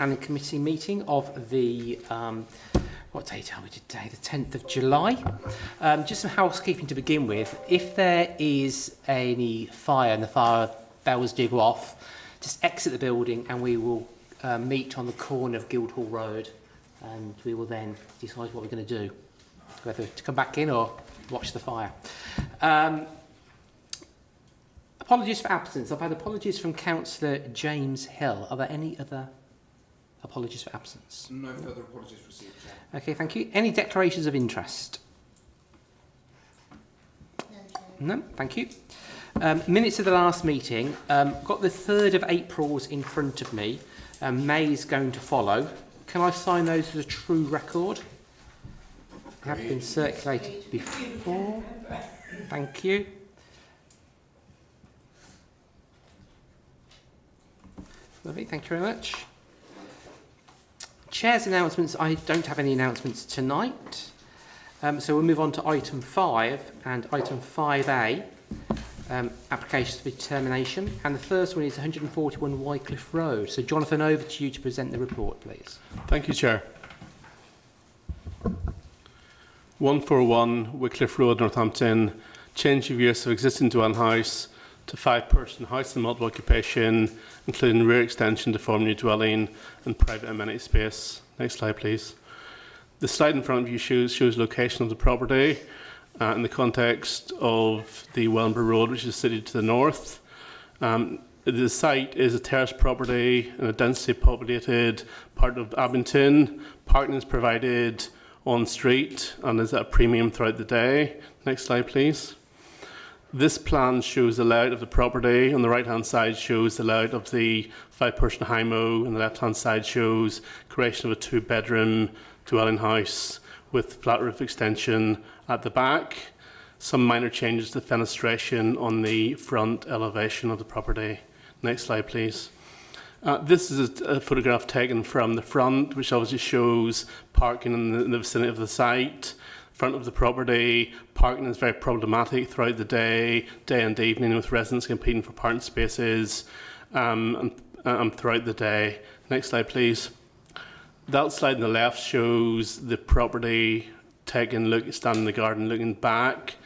Planning Committee meeting of the, what date are we today? The 10th of July. Just some housekeeping to begin with. If there is any fire and the fire bells do go off, just exit the building and we will meet on the corner of Guildhall Road, and we will then decide what we're going to do, whether to come back in or watch the fire. Apologies for absence. I've had apologies from Councillor James Hill. Are there any other apologies for absence? No further apologies received, Chair. Okay, thank you. Any declarations of interest? No, thank you. Minutes of the last meeting. Got the 3rd of April's in front of me. May is going to follow. Can I sign those as a true record? They have been circulated before. Thank you. Lovely, thank you very much. Chair's announcements. I don't have any announcements tonight. So we'll move on to item 5 and item 5A, applications for determination. And the first one is 141 Wycliffe Road. So Jonathan, over to you to present the report, please. Thank you, Chair. 141 Wycliffe Road, Northampton. Change of use of existing dwelling house to 5-person house and multiple occupation, including rear extension to form new dwelling and private amenity space. Next slide, please. The slide in front of you shows location of the property in the context of the Wellingborough Road, which is situated to the north. The site is a terrace property in a densely populated part of Abington. Parking is provided on street and is at a premium throughout the day. Next slide, please. This plan shows the layout of the property. On the right-hand side shows the layout of the 5-person HIMO, and the left-hand side shows creation of a 2-bedroom dwelling house with flat roof extension at the back. Some minor changes to fenestration on the front elevation of the property. Next slide, please. This is a photograph taken from the front, which obviously shows parking in the vicinity of the site. Front of the property, parking is very problematic throughout the day and evening, with residents competing for parking spaces and throughout the day. Next slide, please. That slide on the left shows the property standing in the garden looking back.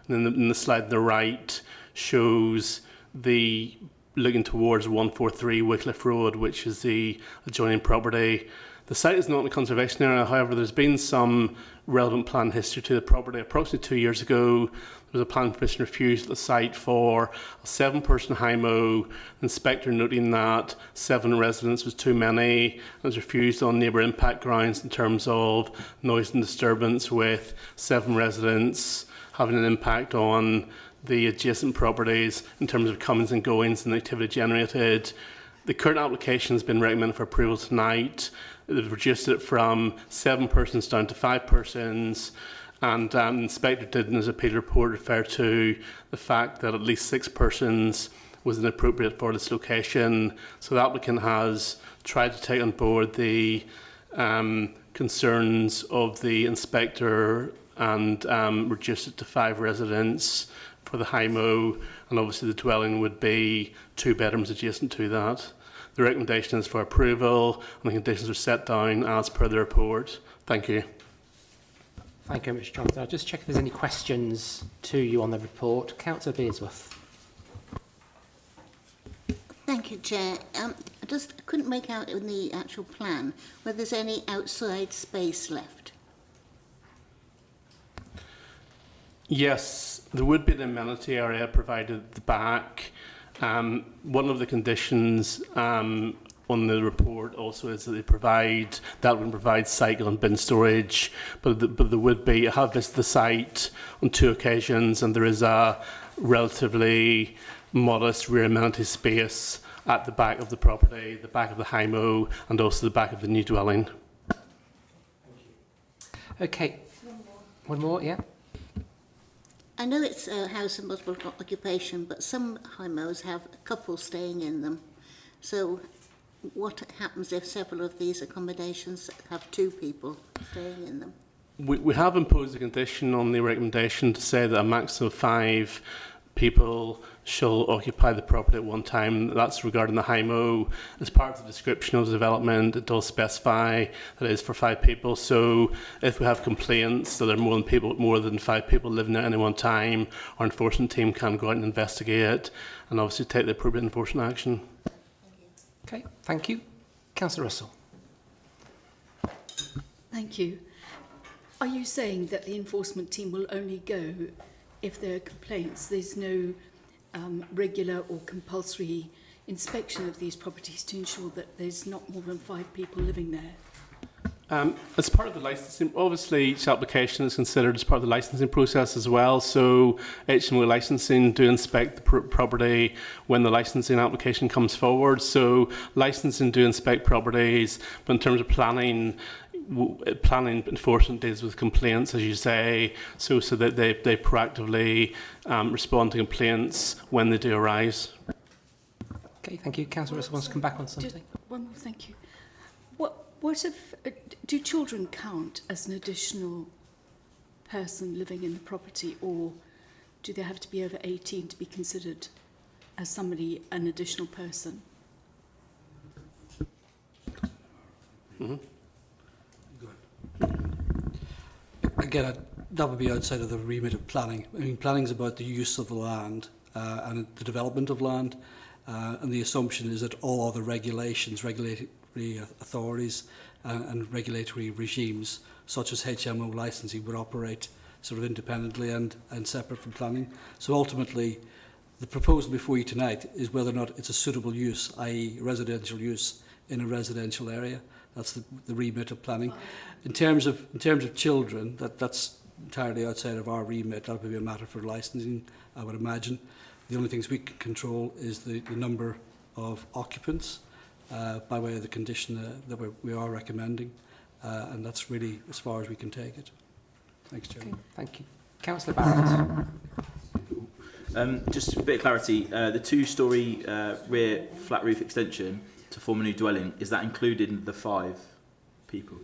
And then the slide on the right shows the looking towards 143 Wycliffe Road, which is the adjoining property. The site is not in a conservation area, however, there's been some relevant plan history to the property. Approximately 2 years ago, there was a planning permission refused at the site for a 7-person HIMO, inspector noting that 7 residents was too many, and was refused on neighbour impact grounds in terms of noise and disturbance, with 7 residents having an impact on the adjacent properties in terms of comings and goings and the activity generated. The current application has been recommended for approval tonight. They've reduced it from 7 persons down to 5 persons, and the inspector did in his appeal report refer to the fact that at least 6 persons was inappropriate for this location. So the applicant has tried to take on board the concerns of the inspector and reduce it to 5 residents for the HIMO, and obviously the dwelling would be 2 bedrooms adjacent to that. The recommendation is for approval, and the conditions are set down as per the report. Thank you. Thank you very much, Jonathan. I'll just check if there's any questions to you on the report. Councillor Bearsworth. Thank you, Chair. I just couldn't make out in the actual plan whether there's any outside space left. Yes, there would be an amenity area provided at the back. One of the conditions on the report also is that they provide cycle and bin storage, but there would be. I have visited the site on 2 occasions, and there is a relatively modest rear amenity space at the back of the property, the back of the HIMO, and also the back of the new dwelling. Okay. One more, yeah. I know it's a house and multiple occupation, but some HIMOs have a couple staying in them. So what happens if several of these accommodations have 2 people staying in them? We have imposed a condition on the recommendation to say that a maximum of 5 people shall occupy the property at one time. That's regarding the HIMO. As part of the description of the development, it does specify that it is for 5 people. So if we have complaints that there are more than 5 people living at any one time, our enforcement team can go out and investigate and obviously take the appropriate enforcement action. Okay, thank you. Councillor Russell. Thank you. Are you saying that the enforcement team will only go if there are complaints? There's no regular or compulsory inspection of these properties to ensure that there's not more than 5 people living there? As part of the licensing, obviously each application is considered as part of the licensing process as well. So HMO licensing do inspect the property when the licensing application comes forward. So licensing do inspect properties, but in terms of planning enforcement deals with complaints, as you say, so that they proactively respond to complaints when they do arise. Okay, thank you. Councillor Russell wants to come back on something. One more, thank you. What if, do children count as an additional person living in the property, or do they have to be over 18 to be considered as an additional person? Mm-hmm. Again, that would be outside of the remit of planning. I mean, planning is about the use of the land and the development of land, and the assumption is that all other regulations, regulatory authorities and regulatory regimes, such as HMO licensing, would operate sort of independently and separate from planning. So ultimately, the proposal before you tonight is whether or not it's a suitable use, i.e. residential use in a residential area. That's the remit of planning. In terms of children, that's entirely outside of our remit. That would be a matter for licensing, I would imagine. The only things we can control is the number of occupants by way of the condition that we are recommending, and that's really as far as we can take it. Thanks, Chairman. Okay, thank you. Councillor Barrett. Just a bit of clarity, the 2-storey rear flat roof extension to form a new dwelling, is that included in the 5 people?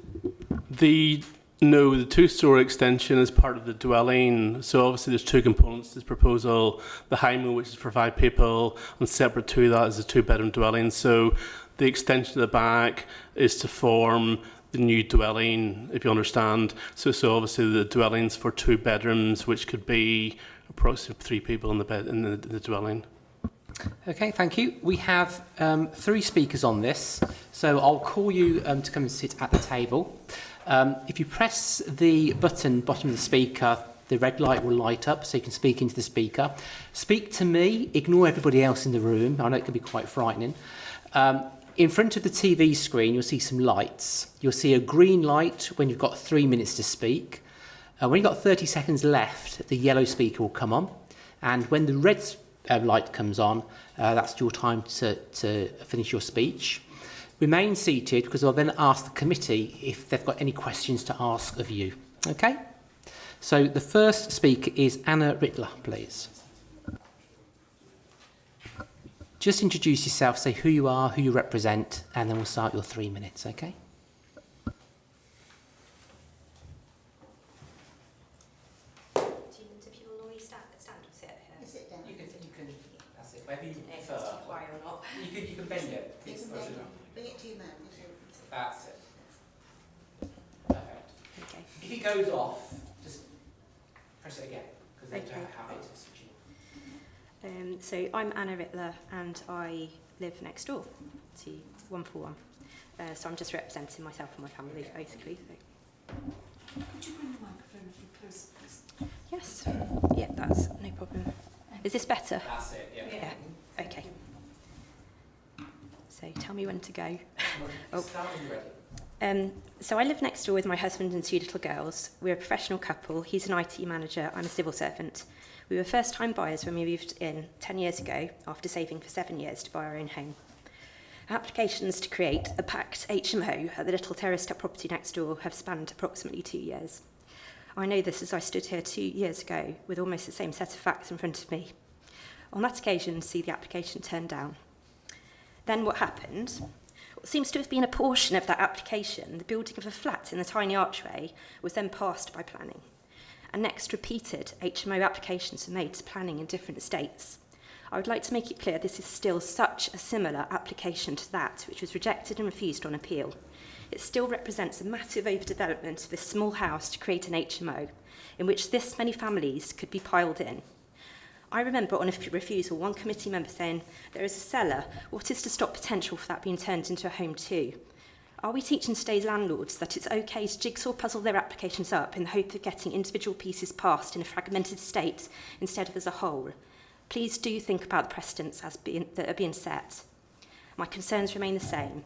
No, the 2-storey extension is part of the dwelling. So obviously there's 2 components to this proposal. The HIMO, which is for 5 people, and separate to that is a 2-bedroom dwelling. So the extension to the back is to form the new dwelling, if you understand. So obviously the dwelling's for 2 bedrooms, which could be approximately 3 people in the dwelling. Okay, thank you. We have 3 speakers on this, so I'll call you to come and sit at the table. If you press the button bottom of the speaker, the red light will light up so you can speak into the speaker. Speak to me, ignore everybody else in the room. I know it can be quite frightening. In front of the TV screen, you'll see some lights. You'll see a green light when you've got 3 minutes to speak. When you've got 30 seconds left, the yellow speaker will come on. And when the red light comes on, that's your time to finish your speech. Remain seated because I'll then ask the committee if they've got any questions to ask of you. Okay? So the first speaker is Anna Rittler, please. Just introduce yourself, say who you are, who you represent, and then we'll start your 3 minutes, okay? Do people normally stand or sit here? Sit down. You can, that's it, whether you If prefer. it's too quiet or not. You can bend it. You can bring it to your mouth. That's it. Perfect. Okay. If it goes off, just press it again, because they Okay. don't have it switching. So I'm Anna Rittler and I live next door to 141. So I'm just representing myself and my family, basically. So. Could you bring the microphone a bit closer, please? Yes. Yeah, that's no problem. Is this better? That's it, yeah. Yeah. Okay. So tell me when to go. Oh. Start when you're ready. So I live next door with my husband and 2 little girls. We're a professional couple. He's an IT manager. I'm a civil servant. We were first-time buyers when we moved in 10 years ago after saving for 7 years to buy our own home. Applications to create a packed HMO at the little terraced-up property next door have spanned approximately 2 years. I know this as I stood here 2 years ago with almost the same set of facts in front of me. On that occasion, see the application turned down. Then what happened? What seems to have been a portion of that application, the building of a flat in the tiny archway, was then passed by planning. and next repeated HMO applications were made to planning in different states. I would like to make it clear this is still such a similar application to that which was rejected and refused on appeal. It still represents a massive overdevelopment of this small house to create an HMO, in which this many families could be piled in. I remember on a refusal, one committee member saying, there is a cellar, what is to stop potential for that being turned into a home too? Are we teaching today's landlords that it's okay to jigsaw puzzle their applications up in the hope of getting individual pieces passed in a fragmented state instead of as a whole? Please do think about the precedents that are being set. My concerns remain the same.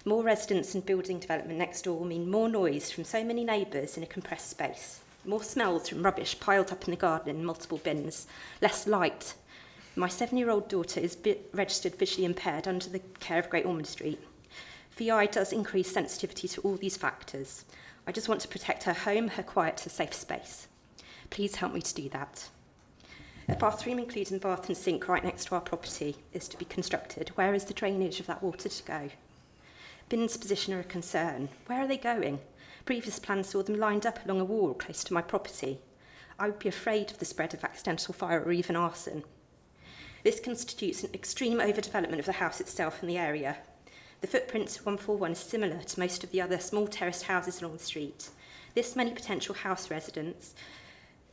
More residents and building development next door will mean more noise from so many neighbours in a compressed space, more smells from rubbish piled up in the garden in multiple bins, less light. My 7-year-old daughter is registered visually impaired under the care of Great Ormond Street. VI does increase sensitivity to all these factors. I just want to protect her home, her quiet, her safe space. Please help me to do that. A bathroom including bath and sink right next to our property is to be constructed. Where is the drainage of that water to go? Bins position are a concern. Where are they going? Previous plans saw them lined up along a wall close to my property. I would be afraid of the spread of accidental fire or even arson. This constitutes an extreme overdevelopment of the house itself and the area. The footprint of 141 is similar to most of the other small terraced houses along the street. This many potential house residents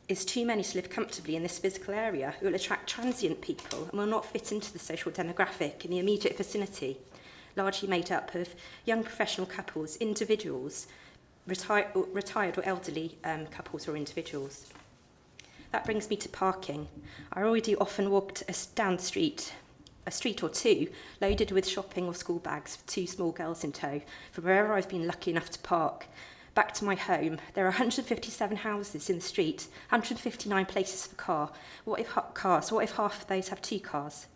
is too many to live comfortably in this physical area. It will attract transient people and will not fit into the social demographic in the immediate vicinity, largely made up of young professional couples, individuals, retired or elderly couples or individuals. That brings me to parking. I already often walked down the street, a street or two, loaded with shopping or school bags with 2 small girls in tow, from wherever I've been lucky enough to park. Back to my home, there are 157 houses in the street, 159 places for cars. What if half of those have 2 cars?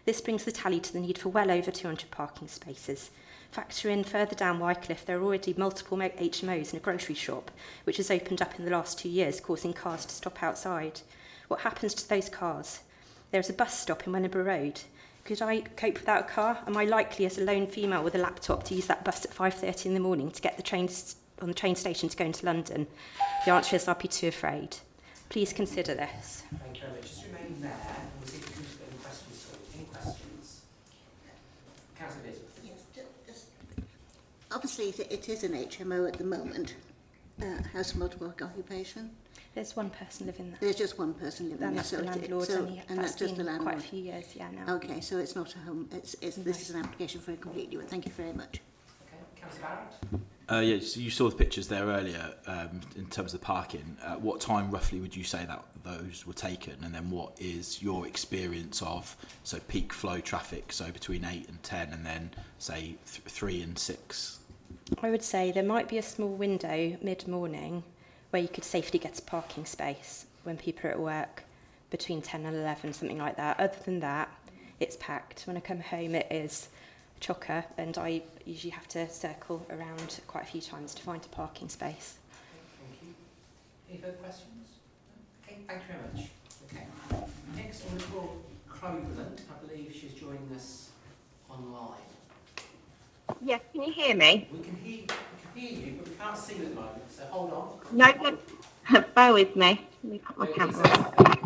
This brings the tally to the need for well over 200 parking spaces. Factor in further down Wycliffe, there are already multiple HMOs and a grocery shop, which has opened up in the last 2 years, causing cars to stop outside. What happens to those cars? There's a bus stop in Wenningborough Road. Could I cope without a car? Am I likely as a lone female with a laptop to use that bus at 5:30 in the morning to get on the train station to go into London? The answer is I'd be too afraid. Please consider this. Thank you very much. Just remain there and we'll see if we can get any questions for you. Any questions? Councillor Elizabeth. Yes, obviously it is an HMO at the moment, house of multiple occupation. There's one person living there. There's just one person living And there. that's the landlord, and that's just the landlord. Quite a few years, yeah, now. Okay, so it's not a home. This is an application for a completely different. Thank you very much. Okay, Councillor Barrett. Yeah, so you saw the pictures there earlier in terms of parking. What time roughly would you say that those were taken? And then what is your experience of, so peak flow traffic, so between 8 and 10, and then say 3 and 6? I would say there might be a small window mid-morning where you could safely get a parking space when people are at work between 10 and 11, something like that. Other than that, it's packed. When I come home, it is chocker, and I usually have to circle around quite a few times to find a parking space. Thank you. Any further questions? Okay, thank you very much. Okay. Next on the call, Cloveland. I believe she's joining us online. Yes, can you hear me? We can hear you, but we can't see you at the moment, so hold on. No, bear with me. Let me put my camera.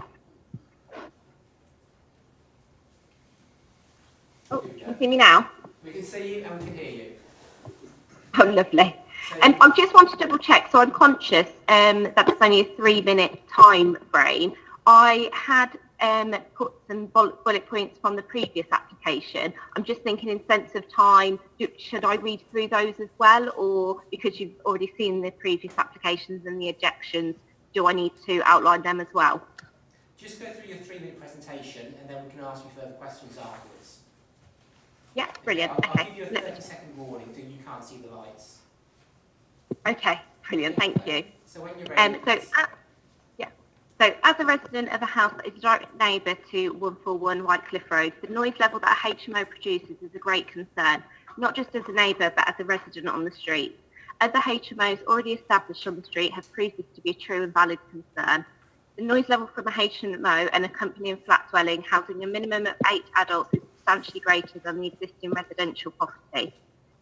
Oh, can you see me now? We can see you and we can hear you. Oh, lovely. And I just want to double check. So I'm conscious that it's only a 3-minute time frame. I had put some bullet points from the previous application. I'm just thinking in sense of time, should I read through those as well? Or because you've already seen the previous applications and the objections, do I need to outline them as well? Just go through your 3-minute presentation and then we can ask you further questions afterwards. Yeah, brilliant. I'll give you a 30-second warning so you can't see the lights. Okay, brilliant. Thank you. So when you're ready. So as a resident of a house that is a direct neighbour to 141 Whitecliff Road, the noise level that a HMO produces is a great concern, not just as a neighbour but as a resident on the street. Other HMOs already established on the street have proved this to be a true and valid concern. The noise level from a HMO and accompanying flat dwelling housing a minimum of 8 adults is substantially greater than the existing residential property.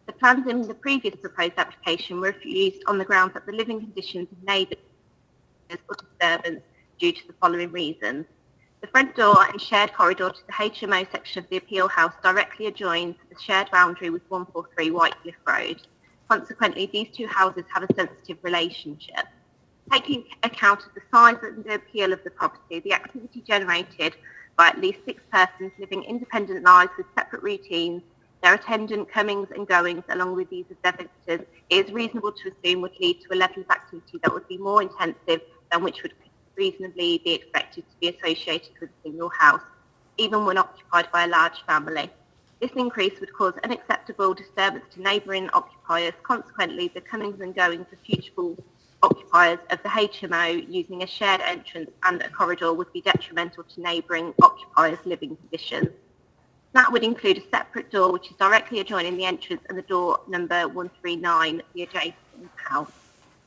The plans in the previous proposed application were refused on the grounds that the living conditions of neighbours or disturbance due to the following reasons. The front door and shared corridor to the HMO section of the appeal house directly adjoins the shared boundary with 143 Whitecliff Road. Consequently, these two houses have a sensitive relationship. Taking account of the size and the appeal of the property, the activity generated by at least 6 persons living independent lives with separate routines, their attendant comings and goings along with these of their visitors, it is reasonable to assume would lead to a level of activity that would be more intensive than which would reasonably be expected to be associated with a single house, even when occupied by a large family. This increase would cause unacceptable disturbance to neighbouring occupiers. Consequently, the comings and goings of future occupiers of the HMO using a shared entrance and a corridor would be detrimental to neighbouring occupiers' living conditions. That would include a separate door which is directly adjoining the entrance and the door number 139, the adjacent house.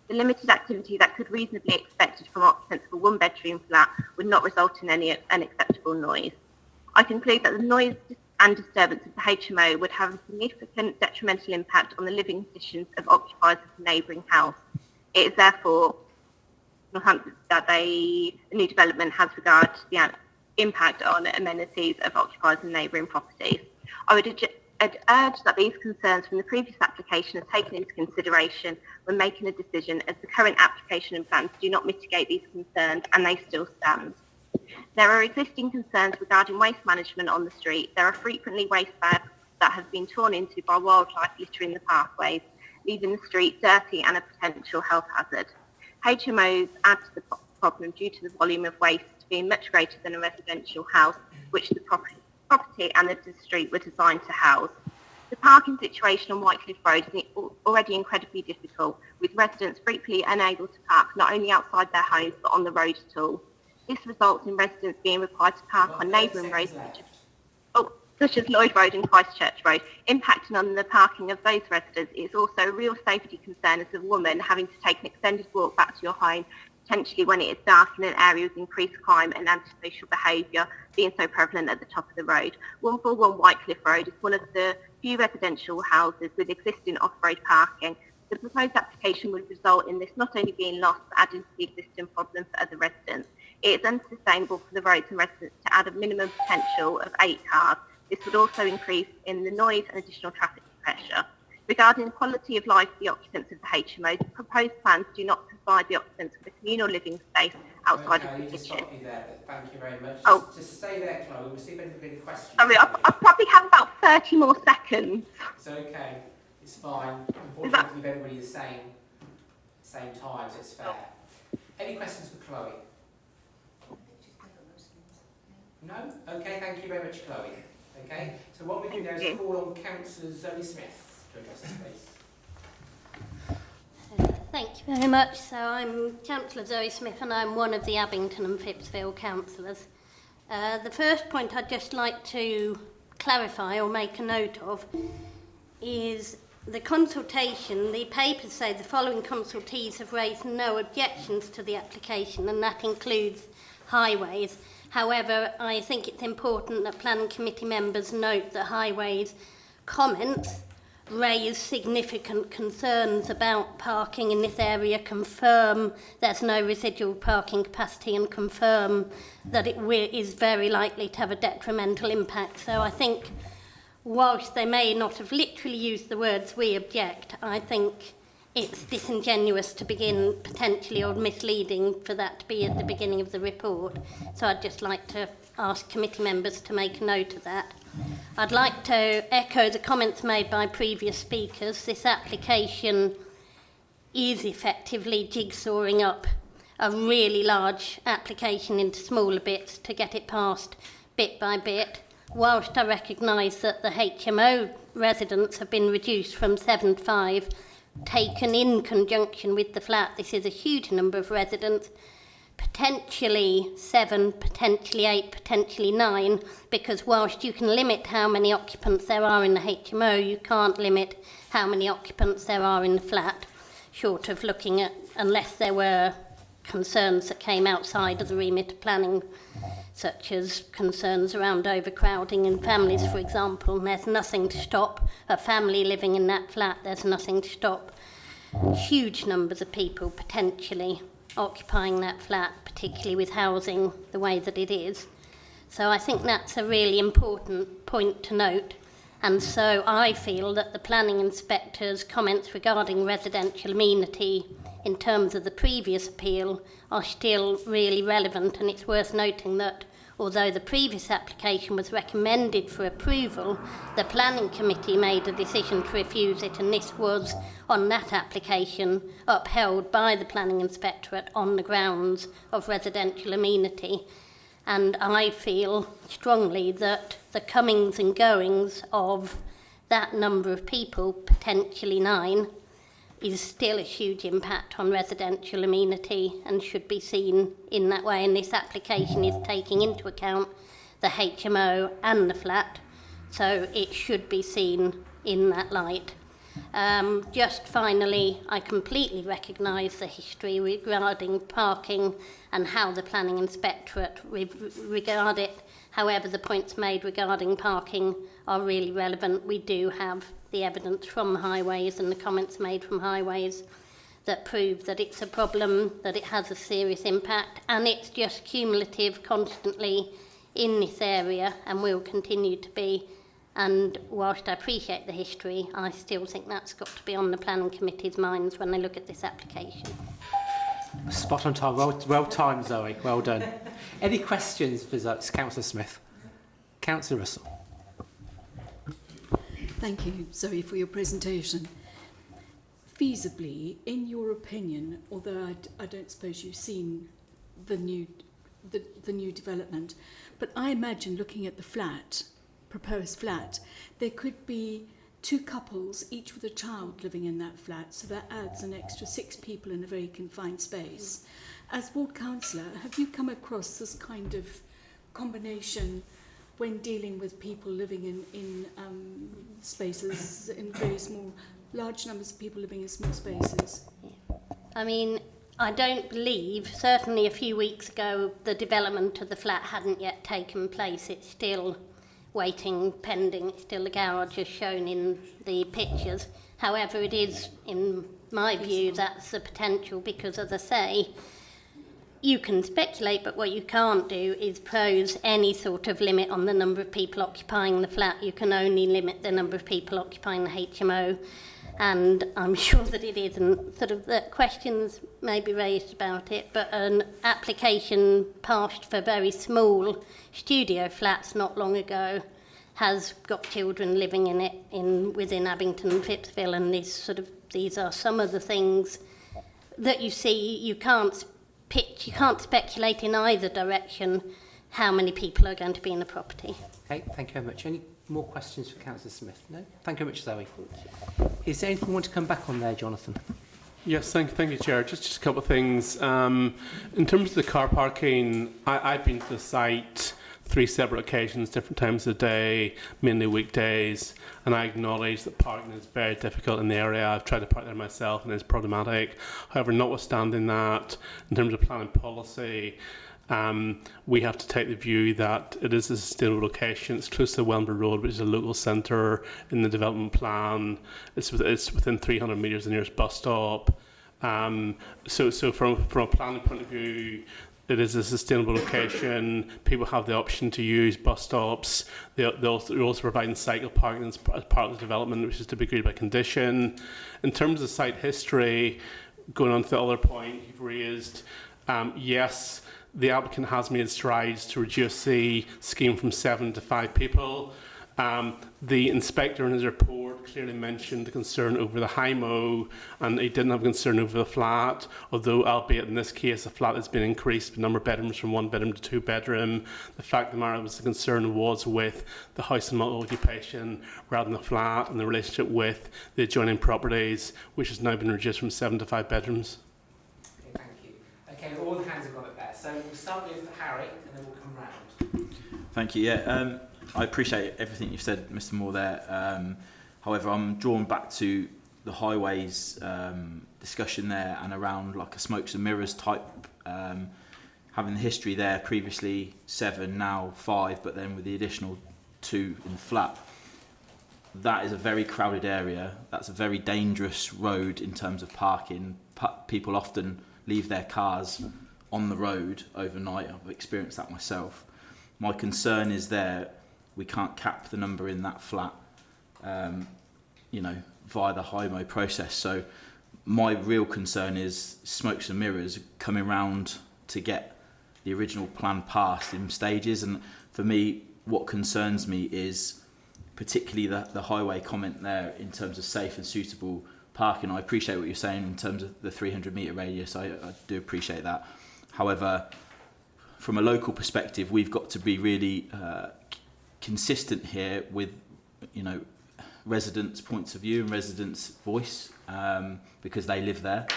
The limited activity that could reasonably be expected from occupants of a one-bedroom flat would not result in any unacceptable noise. I conclude that the noise and disturbance of the HMO would have a significant detrimental impact on the living conditions of occupiers of the neighbouring house. It is therefore that the new development has regard to the impact on amenities of occupiers and neighbouring properties. I would urge that these concerns from the previous application are taken into consideration when making a decision, as the current application and plans do not mitigate these concerns and they still stand. There are existing concerns regarding waste management on the street. There are frequently waste bags that have been torn into by wildlife littering the pathways, leaving the street dirty and a potential health hazard. HMOs add to the problem due to the volume of waste being much greater than a residential house, which the property and the street were designed to house. The parking situation on Whitecliff Road is already incredibly difficult, with residents frequently unable to park not only outside their homes but on the road at all. This results in residents being required to park on neighbouring roads such as Lloyd Road and Christchurch Road. Impacting on the parking of those residents is also a real safety concern as a woman having to take an extended walk back to your home, potentially when it is dark in an area with increased crime and antisocial behaviour being so prevalent at the top of the road. 141 Whitecliff Road is one of the few residential houses with existing off-road parking. The proposed application would result in this not only being lost but adding to the existing problem for other residents. It is unsustainable for the roads and residents to add a minimum potential of 8 cars. This would also increase in the noise and additional traffic pressure. Regarding the quality of life for the occupants of the HMO, the proposed plans do not provide the occupants with a communal living space outside of the kitchen. Stop you there, but thank you very much. Oh. Just stay there, Chloe. We'll see if anybody has any questions. Sorry, I'll probably have about 30 more seconds. It's okay. It's fine. Unfortunately, give everybody the same time, so it's fair. Any questions for Chloe? No? Okay, thank you very much, Chloe. Okay, so what we do now is call on Councillor Zoe Smith to address us, please. Thank you very much. So I'm Councillor Zoe Smith and I'm one of the Abington and Phipsville councillors. The first point I'd just like to clarify or make a note of is the consultation. The papers say the following consultees have raised no objections to the application, and that includes highways. However, I think it's important that planning committee members note that highways comments raise significant concerns about parking in this area, confirm there's no residual parking capacity and confirm that it is very likely to have a detrimental impact. So I think whilst they may not have literally used the words "we object," I think it's disingenuous to begin potentially or misleading for that to be at the beginning of the report. So I'd just like to ask committee members to make a note of that. I'd like to echo the comments made by previous speakers. This application is effectively jigsawing up a really large application into smaller bits to get it passed bit by bit. Whilst I recognise that the HMO residents have been reduced from 7 to 5, taken in conjunction with the flat, this is a huge number of residents, potentially 7, potentially 8, potentially 9, because whilst you can limit how many occupants there are in the HMO, you can't limit how many occupants there are in the flat, short of looking at, unless there were concerns that came outside of the remit of planning, such as concerns around overcrowding in families, for example. And there's nothing to stop a family living in that flat. There's nothing to stop huge numbers of people potentially occupying that flat, particularly with housing the way that it is. So I think that's a really important point to note. And so I feel that the planning inspector's comments regarding residential amenity in terms of the previous appeal are still really relevant, and it's worth noting that although the previous application was recommended for approval, the planning committee made a decision to refuse it, and this was on that application upheld by the planning inspectorate on the grounds of residential amenity. And I feel strongly that the comings and goings of that number of people, potentially 9, is still a huge impact on residential amenity and should be seen in that way. And this application is taking into account the HMO and the flat, so it should be seen in that light. Just finally, I completely recognise the history regarding parking and how the planning inspectorate regard it. However, the points made regarding parking are really relevant. We do have the evidence from highways and the comments made from highways that prove that it's a problem, that it has a serious impact, and it's just cumulative constantly in this area and will continue to be. And whilst I appreciate the history, I still think that's got to be on the planning committee's minds when they look at this application. Spot on time. Well timed, Zoe. Well done. Any questions for Councillor Smith? Councillor Russell. Thank you, Zoe, for your presentation. Feasibly, in your opinion, although I don't suppose you've seen the new development, but I imagine looking at the flat, proposed flat, there could be 2 couples, each with a child living in that flat, so that adds an extra 6 people in a very confined space. As ward councillor, have you come across this kind of combination when dealing with people living in spaces, in very small, large numbers of people living in small spaces? I mean, I don't believe, certainly a few weeks ago, the development of the flat hadn't yet taken place. It's still waiting, pending. It's still the garage as shown in the pictures. However, it is, in my view, that's the potential because, as I say, you can speculate, but what you can't do is pose any sort of limit on the number of people occupying the flat. You can only limit the number of people occupying the HMO, and I'm sure that it isn't. Sort of the questions may be raised about it, but an application passed for very small studio flats not long ago has got children living in it within Abington and Phipsville, and these are some of the things that you see. You can't speculate in either direction how many people are going to be in the property. Okay, thank you very much. Any more questions for Councillor Smith? No? Thank you very much, Zoe. Is there anything you want to come back on there, Jonathan? Yes, thank you, Chair. Just a couple of things. In terms of the car parking, I've been to the site 3 separate occasions, different times of the day, mainly weekdays, and I acknowledge that parking is very difficult in the area. I've tried to park there myself and it's problematic. However, notwithstanding that, in terms of planning policy, we have to take the view that it is a sustainable location. It's close to Wellenberg Road, which is a local centre in the development plan. It's within 300 metres of the nearest bus stop. So from a planning point of view, it is a sustainable location. People have the option to use bus stops. They're also providing cycle parking as part of the development, which is to be agreed by condition. In terms of site history, going on to the other point you've raised, yes, the applicant has made strides to reduce the scheme from 7 to 5 people. The inspector in his report clearly mentioned the concern over the HMO, and he didn't have a concern over the flat, although albeit in this case the flat has been increased the number of bedrooms from 1 bedroom to 2 bedroom. The fact of the matter was the concern was with the house and multi-occupation rather than the flat, and the relationship with the adjoining properties, which has now been reduced from 7 to 5 bedrooms. Okay, thank you. Okay, all the hands have gone up there. So we'll start with Harry and then we'll come round. Thank you. Yeah, I appreciate everything you've said, Mr. Moore, there. However, I'm drawn back to the highways discussion there and around like a smokes and mirrors type, having the history there, previously 7, now 5, but then with the additional 2 in the flat. That is a very crowded area. That's a very dangerous road in terms of parking. People often leave their cars on the road overnight. I've experienced that myself. My concern is we can't cap the number in that flat, you know, via the HIMO process. So my real concern is smokes and mirrors coming round to get the original plan passed in stages. And for me, what concerns me is particularly the highway comment there in terms of safe and suitable parking. I appreciate what you're saying in terms of the 300-metre radius. I do appreciate that. However, from a local perspective, we've got to be really consistent here with, you know, residents' points of view and residents' voice, because they live there.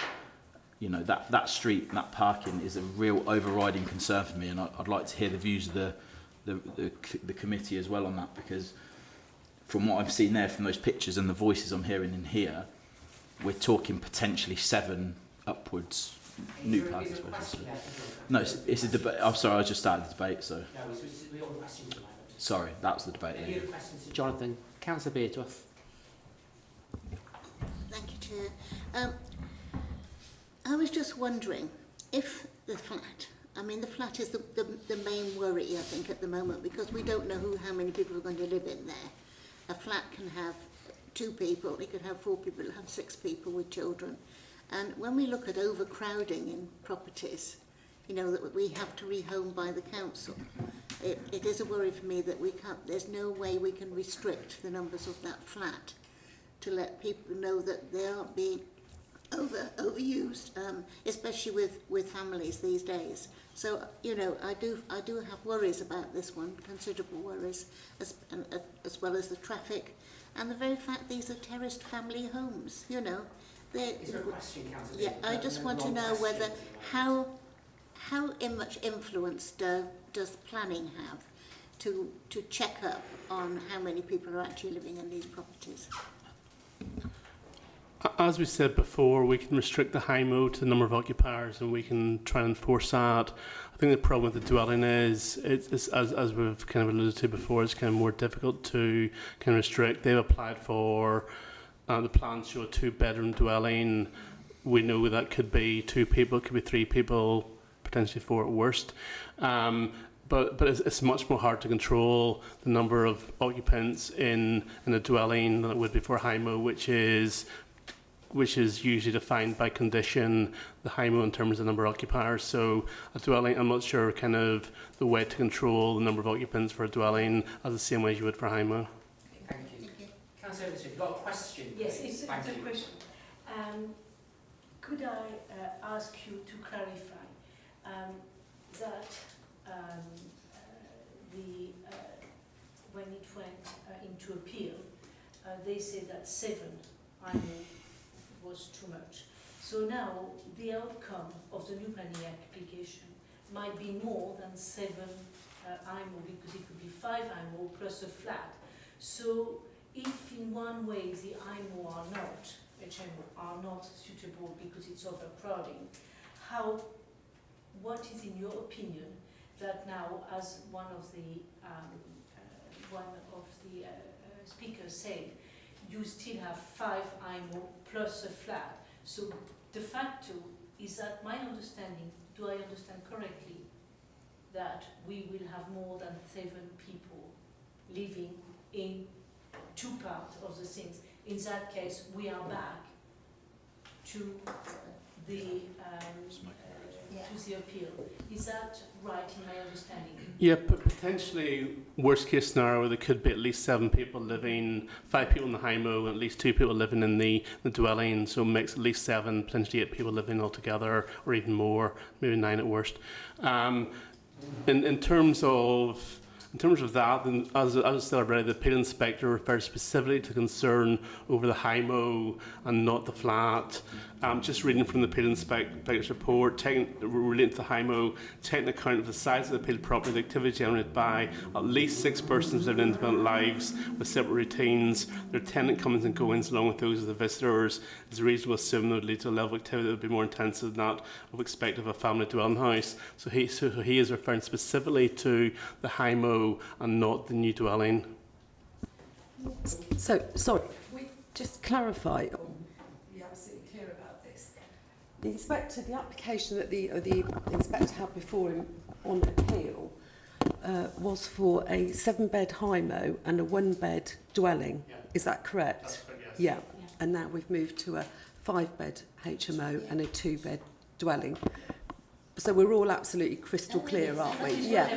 You know, that street and that parking is a real overriding concern for me, and I'd like to hear the views of the committee as well on that, because from what I've seen there, from those pictures and the voices I'm hearing in here, we're talking potentially 7 upwards new parking spaces. No, it's a debate. I'm sorry, I just started the debate, so. No, we're on the questions at the moment. Sorry, that was the debate. Any other questions? Jonathan, Councillor Beardworth. Thank you, Chair. I was just wondering if the flat, I mean, the flat is the main worry, I think, at the moment, because we don't know how many people are going to live in there. A flat can have 2 people, it could have 4 people, it can have 6 people with children. And when we look at overcrowding in properties, you know, that we have to rehome by the council, it is a worry for me that there's no way we can restrict the numbers of that flat to let people know that they aren't being overused, especially with families these days. So, you know, I do have worries about this one, considerable worries, as well as the traffic and the very fact these are terraced family homes, you know. Is there a question, Councillor? Yeah, I just want to know whether how much influence does planning have to check up on how many people are actually living in these properties? As we said before, we can restrict the HIMO to the number of occupiers, and we can try and enforce that. I think the problem with the dwelling is, it's as we've kind of alluded to before, it's kind of more difficult to kind of restrict. They've applied for, the plans show a 2-bedroom dwelling. We know that could be 2 people, it could be 3 people, potentially 4 at worst. But it's much more hard to control the number of occupants in a dwelling than it would be for a HIMO, which is usually defined by condition, the HIMO in terms of the number of occupiers. So a dwelling, I'm not sure kind of the way to control the number of occupants for a dwelling as the same way as you would for a HIMO. Thank you. Councillor Evans, you've got a question? Yes, it's a Thank you. question. Could I ask you to clarify that when it went into appeal, they said that 7 IMO was too much. So now the outcome of the new planning application might be more than 7 IMO, because it could be 5 IMO plus a flat. So if in one way the IMO are not, HMO are not suitable because it's overcrowding, what is in your opinion that now, as one of the speakers said, you still have 5 IMO plus a flat. So de facto, is that my understanding, do I understand correctly, that we will have more than 7 people living in 2 parts of the things? In that case, we are back to the appeal. Is that right in my understanding? Yeah, but potentially, worst case scenario, there could be at least 7 people living, 5 people in the HIMO, and at least 2 people living in the dwelling, so it makes at least 7, potentially 8 people living altogether, or even more, maybe 9 at worst. In terms of that, and as I said already, the appeal inspector refers specifically to concern over the HIMO and not the flat. Just reading from the appeal inspector's report, relating to the HIMO, taking account of the size of the appeal property, the activity generated by at least 6 persons living independent lives with separate routines, their tenant comings and goings along with those of the visitors, is reasonable to assume that would lead to a level of activity that would be more intensive than that of expected of a family dwelling house. So he is referring specifically to the HIMO and not the new dwelling. So, sorry, we just clarify. Be absolutely clear about this. the application that the inspector had before him on appeal was for a 7-bed HIMO and a 1-bed dwelling. Yeah. Is that correct? That's correct, yes. Yeah. And now we've moved to a 5-bed HMO and a 2-bed dwelling. So we're all absolutely crystal clear, aren't we? Yeah.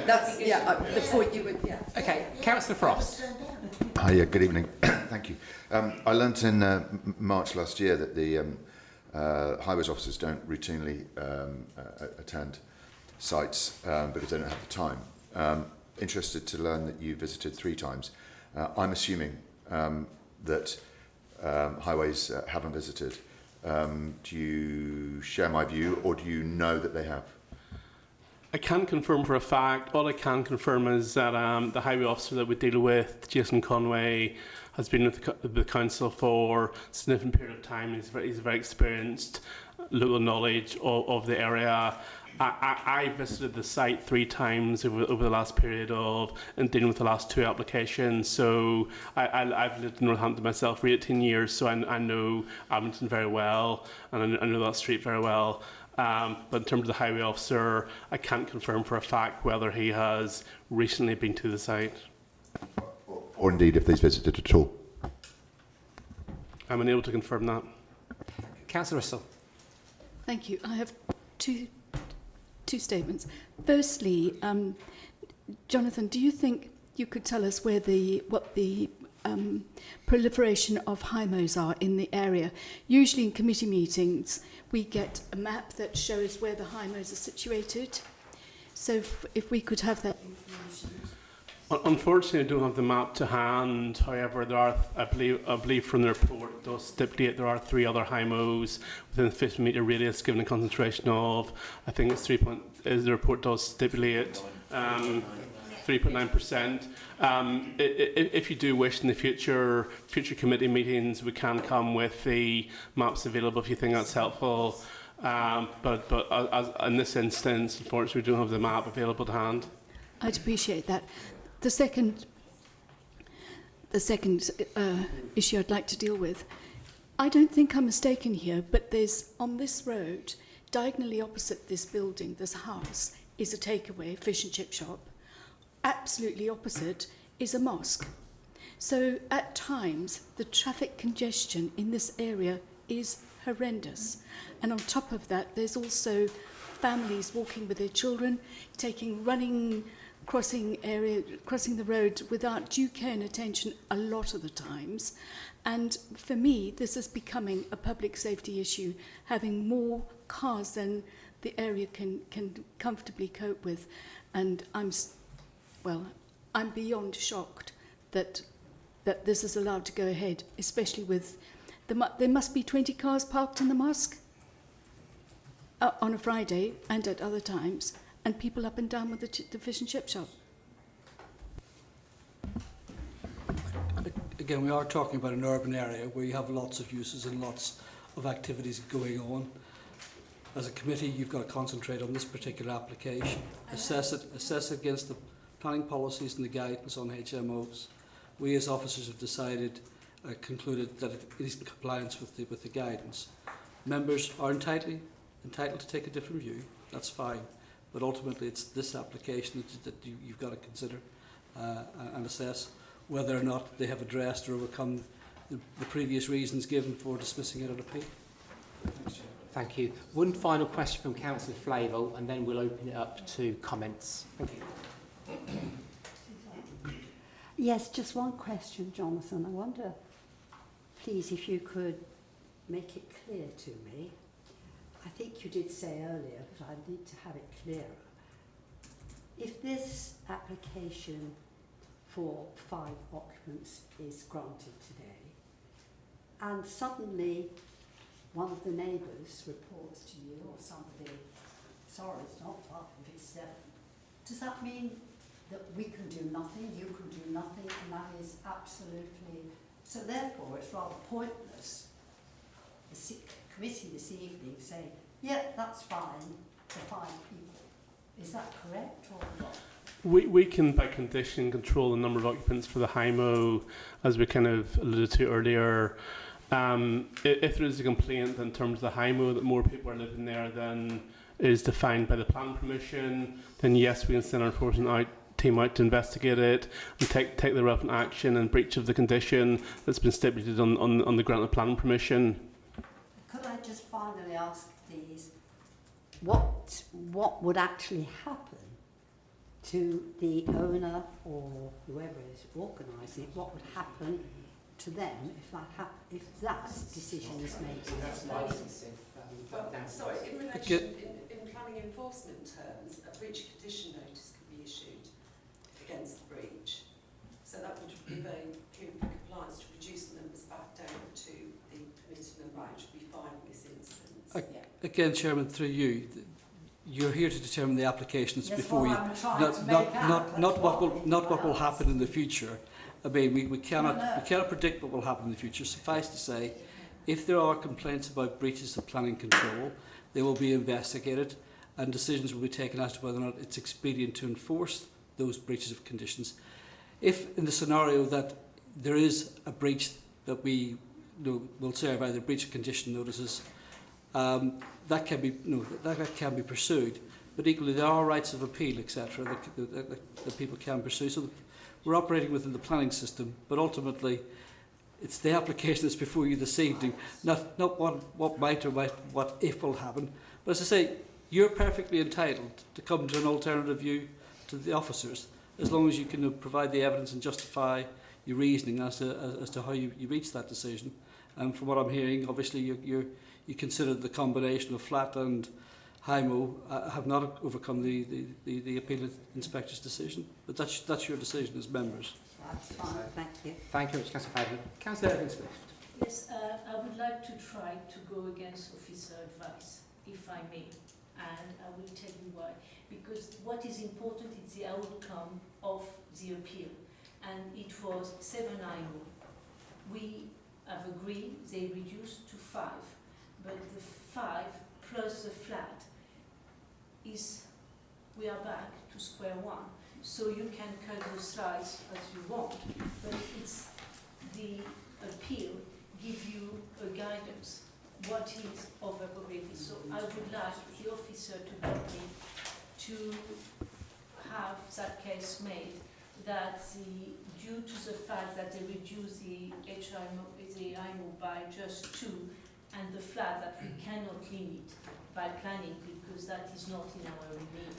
That's the point you would. Yeah. Okay, Councillor Frost. Hi, good evening. Thank you. I learnt in March last year that the highways officers don't routinely attend sites because they don't have the time. Interested to learn that you visited 3 times. I'm assuming that highways haven't visited. Do you share my view, or do you know that they have? I can't confirm for a fact. All I can confirm is that the highway officer that we deal with, Jason Conway, has been with the council for a significant period of time. He's very experienced, local knowledge of the area. I visited the site 3 times over the last period and dealing with the last 2 applications. So I've lived in Northampton myself for 18 years, so I know Abington very well, and I know that street very well. But in terms of the highway officer, I can't confirm for a fact whether he has recently been to the site. Or indeed if they've visited at all. I'm unable to confirm that. Councillor Russell. Thank you. I have two statements. Firstly, Jonathan, do you think you could tell us what the proliferation of HIMOs are in the area? Usually in committee meetings, we get a map that shows where the HIMOs are situated. So if we could have that information. Unfortunately, I don't have the map to hand. However, there are, I believe from the report, it does stipulate there are 3 other HIMOs within a 50-metre radius, given a concentration of, I think it's 3. As the report does stipulate, 3.9%. If you do wish in the future committee meetings, we can come with the maps available if you think that's helpful. But as in this instance, unfortunately, we don't have the map available to hand. I'd appreciate that. The second issue I'd like to deal with, I don't think I'm mistaken here, but there's on this road, diagonally opposite this building, this house, is a takeaway fish and chip shop. Absolutely opposite is a mosque. So at times, the traffic congestion in this area is horrendous. And on top of that, there's also families walking with their children, crossing the road without due care and attention a lot of the times. And for me, this is becoming a public safety issue, having more cars than the area can comfortably cope with. And I'm beyond shocked that this is allowed to go ahead, especially with there must be 20 cars parked in the mosque on a Friday and at other times, and people up and down with the fish and chip shop. Again, we are talking about an urban area where you have lots of uses and lots of activities going on. As a committee, you've got to concentrate on this particular application, assess it against the planning policies and the guidance on HMOs. We as officers have concluded that it is in compliance with the guidance. Members are entitled to take a different view, that's fine. But ultimately, it's this application that you've got to consider and assess whether or not they have addressed or overcome the previous reasons given for dismissing it on appeal. Thank you. One final question from Councillor Flavel, and then we'll open it up to comments. Thank you. Yes, just one question, Jonathan. I wonder, please, if you could make it clear to me. I think you did say earlier, but I need to have it clearer. If this application for 5 occupants is granted today, and suddenly one of the neighbours reports to you, or somebody, sorry, it's not 5, it's 7, does that mean that we can do nothing, you can do nothing, and that is absolutely... So therefore, it's rather pointless, the committee this evening saying, yeah, that's fine for 5 people. Is that correct or not? We can, by condition, control the number of occupants for the HIMO, as we kind of alluded to earlier. If there is a complaint in terms of the HIMO that more people are living there than is defined by the planning permission, then yes, we can send our enforcement team out to investigate it and take the relevant action in breach of the condition that's been stipulated on the grant of planning permission. Could I just finally ask, please, what would actually happen to the owner or whoever is organising it? What would happen to them if that decision is made? That's licensing. Sorry, in relation, in planning enforcement terms, a breach of condition notice can be issued against the breach. So that would give a period for compliance to reduce the numbers back down to the permitted number, which would be 5 in this instance. Again, Chairman, through you, you're here to determine the applications before you, not what will happen in the future. I mean, we cannot predict what will happen in the future. Suffice to say, if there are complaints about breaches of planning control, they will be investigated and decisions will be taken as to whether or not it's expedient to enforce those breaches of conditions. If in the scenario that there is a breach that we will serve either breach of condition notices, that can be pursued. But equally, there are rights of appeal, etc., that people can pursue. So we're operating within the planning system, but ultimately, it's the application that's before you this evening, not what might or what if will happen. But as I say, you're perfectly entitled to come to an alternative view to the officers, as long as you can provide the evidence and justify your reasoning as to how you reach that decision. And from what I'm hearing, obviously you consider the combination of flat and HIMO have not overcome the appeal inspector's decision. But that's your decision as members. That's fine, thank you. Thank you very much, Councillor Fadden. Councillor Evans-Swift. Yes, I would like to try to go against officer advice, if I may, and I will tell you why. Because what is important is the outcome of the appeal, and it was 7 IMO. We have agreed they reduced to 5, but the 5 plus the flat is, we are back to square one. So you can cut the slice as you want, but it's the appeal give you a guidance what is overpopulated. So I would like the officer to help me to have that case made that due to the fact that they reduce the IMO by just 2 and the flat that we cannot limit by planning because that is not in our remit.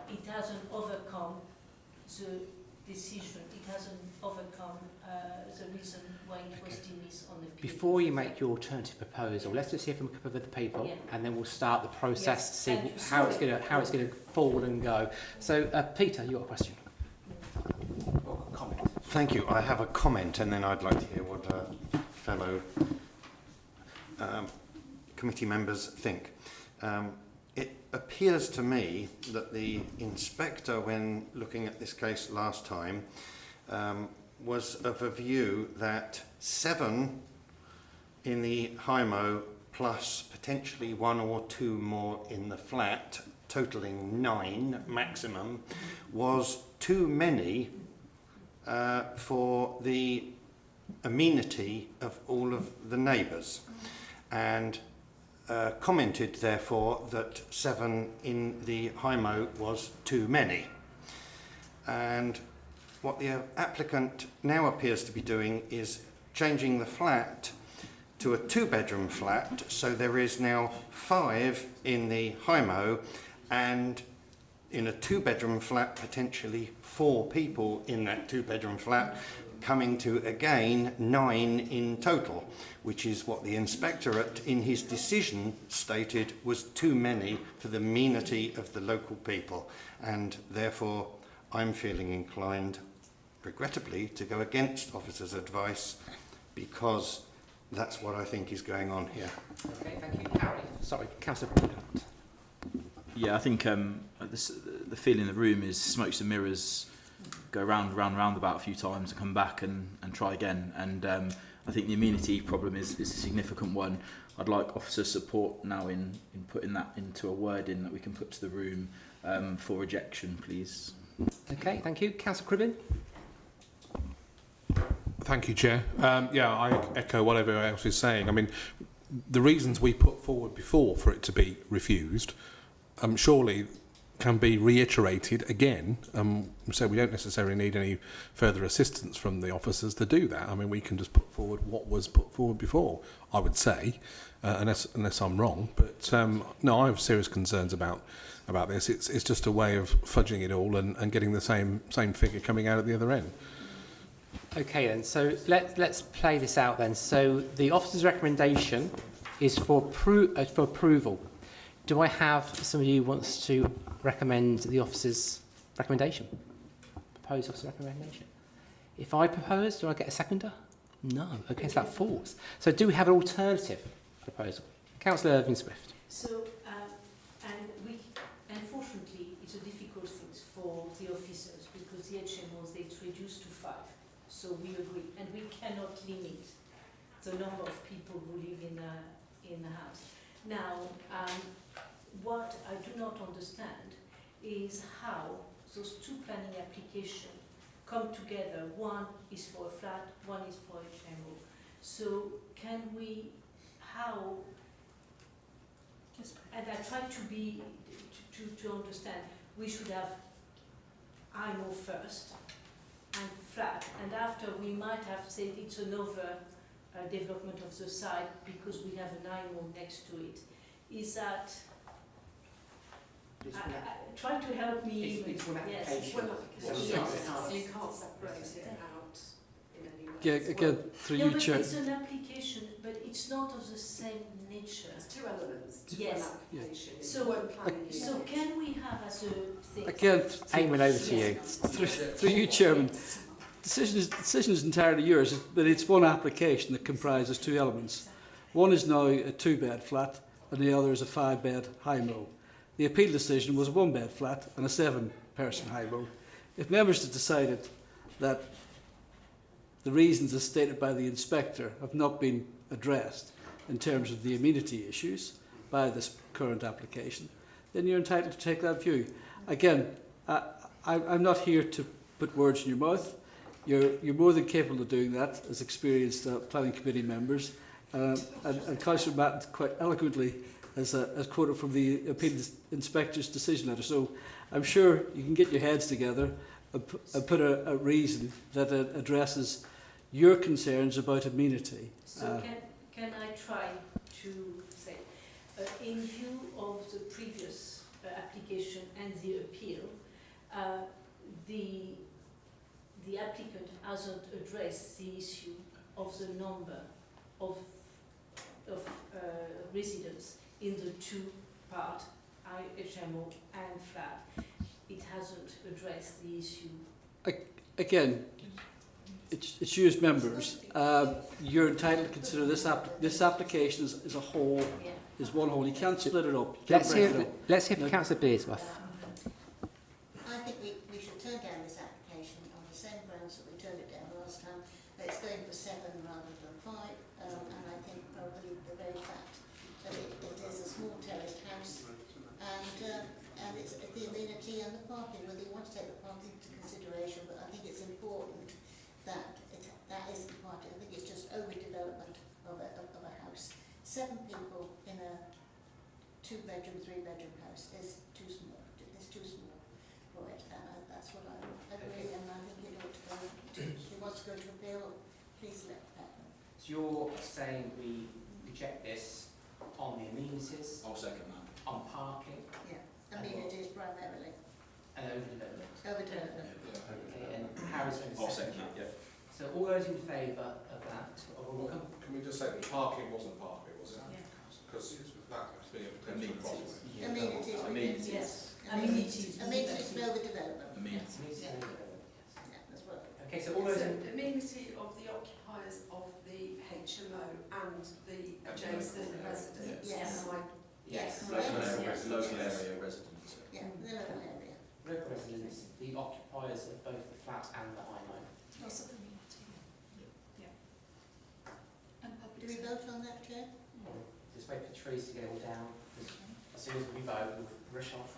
It hasn't overcome the decision, it hasn't overcome the reason why it was dismissed on the appeal. Before you make your alternative proposal, let's just hear from a couple of other people, and then we'll start the process to see how it's going to fall and go. So, Peter, you got a question? Or a comment? Thank you. I have a comment, and then I'd like to hear what fellow committee members think. It appears to me that the inspector, when looking at this case last time, was of a view that 7 in the HIMO plus potentially 1 or 2 more in the flat, totaling 9 maximum, was too many for the amenity of all of the neighbours, and commented therefore that 7 in the HIMO was too many. And what the applicant now appears to be doing is changing the flat to a 2-bedroom flat, so there is now 5 in the HIMO, and in a 2-bedroom flat potentially 4 people in that 2-bedroom flat, coming to again 9 in total, which is what the inspectorate in his decision stated was too many for the amenity of the local people, and therefore I'm feeling inclined, regrettably, to go against officer's advice, because that's what I think is going on here. Okay, thank you. Harry. Sorry, Councillor. Yeah, I think the feeling in the room is smokes and mirrors, go round about a few times and come back and try again. And I think the amenity problem is a significant one. I'd like officer support now in putting that into a wording that we can put to the room for rejection, please. Okay, thank you. Councillor Cribbin. Thank you, Chair. Yeah, I echo what everyone else is saying. I mean, the reasons we put forward before for it to be refused, surely can be reiterated again. So we don't necessarily need any further assistance from the officers to do that. I mean, we can just put forward what was put forward before, I would say, unless I'm wrong. But no, I have serious concerns about this. It's just a way of fudging it all and getting the same figure coming out at the other end. Okay then, so let's play this out then. So the officer's recommendation is for approval. Do I have somebody who wants to recommend the officer's recommendation? Propose officer's recommendation. If I propose, do I get a seconder? No. Okay, so that falls. So do we have an alternative proposal? Councillor Irving-Swift. So, unfortunately, it's a difficult thing for the officers because the HMOs, it's reduced to 5. So we agree, and we cannot limit the number of people who live in the house. Now, what I do not understand is how those two planning applications come together. One is for a flat, one is for HMO. So can we, how, and I try to understand, we should have IMO first and flat, and after we might have said it's another development of the site because we have an IMO next to it. Is that, try to help me. It's one yes. application. You can't separate it out in any way. Yeah, again, through No, you, but Chair. it's an application, but it's not of the same nature. There's two elements to Yes. one application. It's So, one planning so unit. can we have as a thing? Again, Eamon, over to you. through you, Chairman. Decision is entirely yours, but it's one application that comprises two elements. One is now a 2-bed flat, and the other is a 5-bed high-low. The appeal decision was a 1-bed flat and a 7-person high-low. If members have decided that the reasons as stated by the inspector have not been addressed in terms of the amenity issues by this current application, then you're entitled to take that view. Again, I'm not here to put words in your mouth. You're more than capable of doing that as experienced planning committee members. And Councillor Matten quite eloquently has quoted from the appeal inspector's decision letter. So I'm sure you can get your heads together and put a reason that addresses your concerns about amenity. So can I try to say, in view of the previous application and the appeal, the applicant hasn't addressed the issue of the number of residents in the two-part HMO and flat. It hasn't addressed the issue. Again, it's you as members. You're entitled to consider this application as a whole, is one whole. You can't split it up. Let's hear from Councillor Beersworth. I think we should turn down this application on the same grounds that we turned it down last time. That it's going for 7 rather than 5, and I think probably the very fact that it is a small terraced house, and it's the amenity and the parking. Whether you want to take the parking into consideration, but I think it's important that that isn't part of it. I think it's just overdevelopment of a house. 7 people in a 2-bedroom, 3-bedroom house is too small. It's too small for it, and that's what I agree. And I think it ought to go. If he wants to go to appeal, please let that know. So you're saying we reject this on the amenities? I'll second that. On parking? Yeah, amenities primarily. And overdevelopment? Overdevelopment. Okay, and Harry's going to I'll second that, yeah. So all those in favour of that? Can we just say that parking wasn't part of it, was it? Because that has been a potential problem. Amenities. Yes. Amenities and overdevelopment. Amenities. Yeah, that's well. Okay, so all those in... amenity of the occupiers of the HMO and the adjacent residents. Yes. Yes. Local area residents. Yeah, the local area. Local residents, the occupiers of both the flat and the high low. Lots of amenity. Yeah. And public. Do we vote on that, Chair? Just wait for the trees to get all down. As soon as we vote, we'll rush off.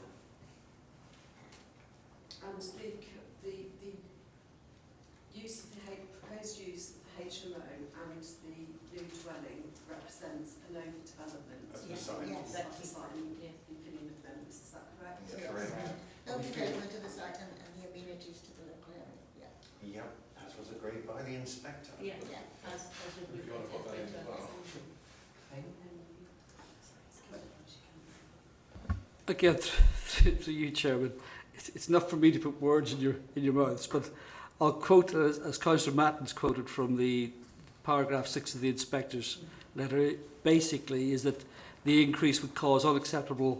And the use of the proposed use of site. Yes. That's fine, yeah, opinion of members, is that correct? Yeah, correct. Open development of the site and the amenities to the local area. Yeah. Yep, as was agreed by the inspector. Yeah, Yeah. as If you want to put that in as well. Again, to you, Chairman, it's not for me to put words in your mouths, but I'll quote, as Councillor Matten's quoted from the paragraph 6 of the inspector's letter, basically is that the increase would cause unacceptably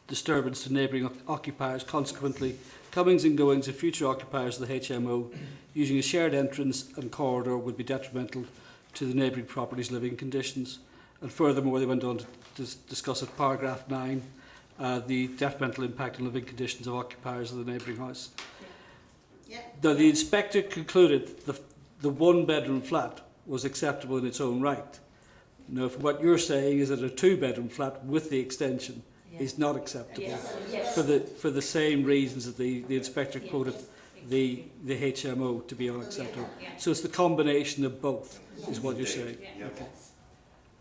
disturbance to neighbouring occupiers. Consequently, comings and goings of future occupiers of the HMO using a shared entrance and corridor would be detrimental to the neighbouring property's living conditions. And furthermore, they went on to discuss at paragraph 9 the detrimental impact on living conditions of occupiers of the neighbouring house. Yeah. Now, the inspector concluded the one-bedroom flat was acceptable in its own right. Now, what you're saying is that a two-bedroom flat with the extension is not acceptable for the same reasons that the inspector quoted the HMO to be unacceptable. So it's the combination of both, is what you're saying. Okay.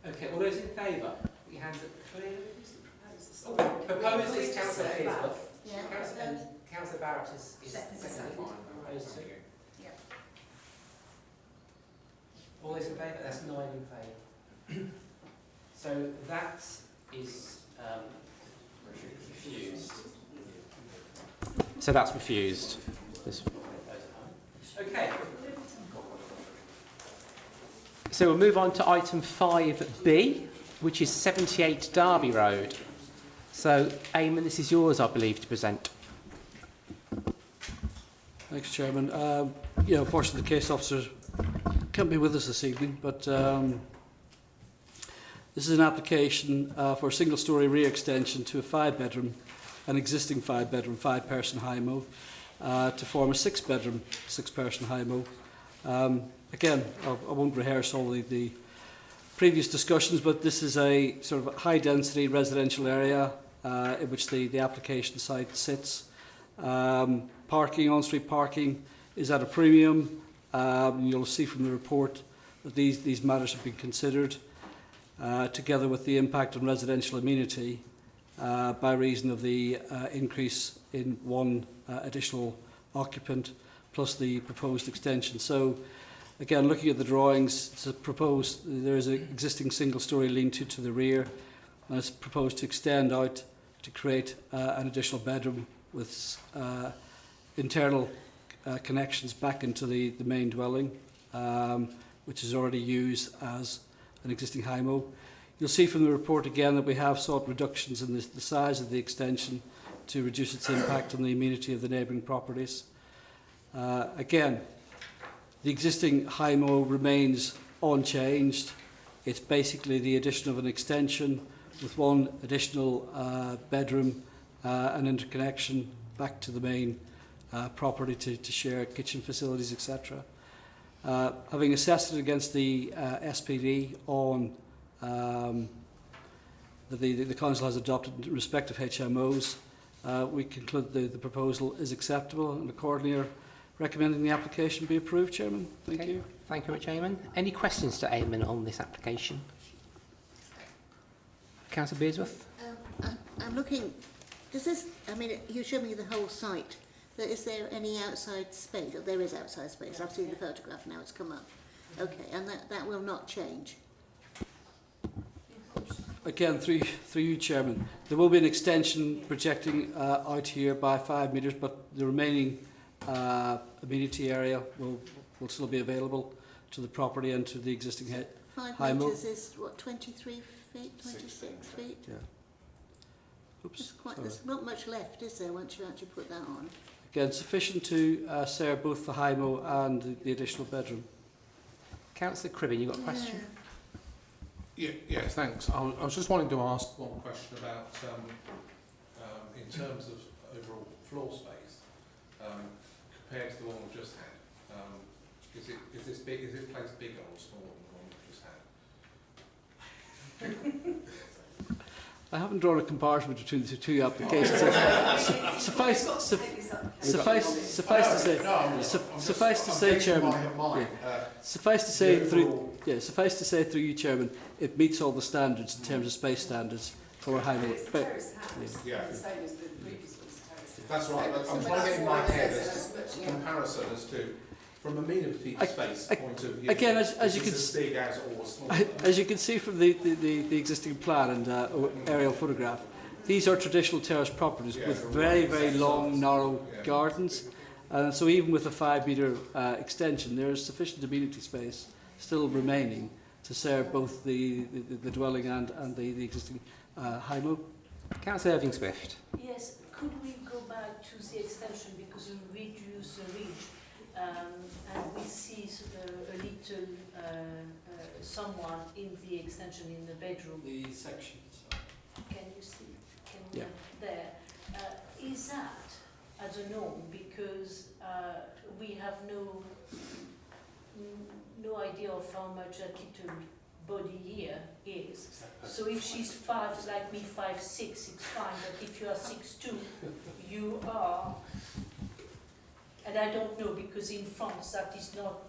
Okay, all those in favour? Your hands up clear. Proposed is Councillor Bearsworth. Councillor Barrett is seconded. Proposed to. All those in favour? That's 9 in favour. So that is refused. So that's refused. Okay. So we'll move on to item 5B, which is 78 Derby Road. So, Eamon, this is yours, I believe, to present. Thanks, Chairman. Unfortunately, the case officer can't be with us this evening, but this is an application for a single-storey rear extension to a an existing five-bedroom, five-person HIMO, to form a six-bedroom, six-person HIMO. Again, I won't rehearse all the previous discussions, but this is a sort of high-density residential area in which the application site sits. Parking, on-street parking, is at a premium. You'll see from the report that these matters have been considered, together with the impact on residential amenity by reason of the increase in one additional occupant, plus the proposed extension. So, again, looking at the drawings, it's proposed there is an existing single-storey lean-to to the rear, and it's proposed to extend out to create an additional bedroom with internal connections back into the main dwelling, which is already used as an existing HIMO. You'll see from the report again that we have sought reductions in the size of the extension to reduce its impact on the amenity of the neighbouring properties. Again, the existing HIMO remains unchanged. It's basically the addition of an extension with one additional bedroom and interconnection back to the main property to share kitchen facilities, etc. Having assessed it against the SPD on that the Council has adopted in respect of HMOs, we conclude the proposal is acceptable, and accordingly are recommending the application be approved, Chairman. Thank you. Thank you very much, Eamon. Any questions to Eamon on this application? Councillor Bearsworth? I'm looking, does this, I mean, you showed me the whole site, but is there any outside space? Oh, there is outside space. I've seen the photograph now, it's come up. Okay, and that will not change? Again, through you, Chairman, there will be an extension projecting out here by 5 metres, but the remaining amenity area will still be available to the property and to the existing HIMO. 5 metres is, what, 23 feet, 26 feet? Yeah. Oops, there's not much left, is there, once you actually put that on? Again, sufficient to serve both the HIMO and the additional bedroom. Councillor Cribbin, you got a question? Yes, thanks. I was just wanting to ask one question about, in terms of overall floor space, compared to the one we've just had. Is this place bigger or smaller than the one we've just had? I haven't drawn a comparison between the two applications. Suffice to say, Chairman. Suffice to say, Yeah, suffice to say, through you, Chairman, it meets all the standards in terms of space standards for a high-low. Yeah. That's right. I'm trying to get in my head a comparison as to, from a amenity space point of view. Again, as you can as big as or small. As you can see from the existing plan and aerial photograph, these are traditional terrace properties with very, very long, narrow gardens. And so even with a 5-metre extension, there is sufficient amenity space still remaining to serve both the dwelling and the existing HIMO. Councillor Irving-Swift. Yes, could we go back to the extension because you reduce the ridge and we see a little someone in the extension in the bedroom. The sections. Can you see? There. Is that as a norm? Because we have no idea of how much that little body here is. So if she's 5, like me, 5'6", it's fine. But if you are 6'2", you are. And I don't know because in France that is not.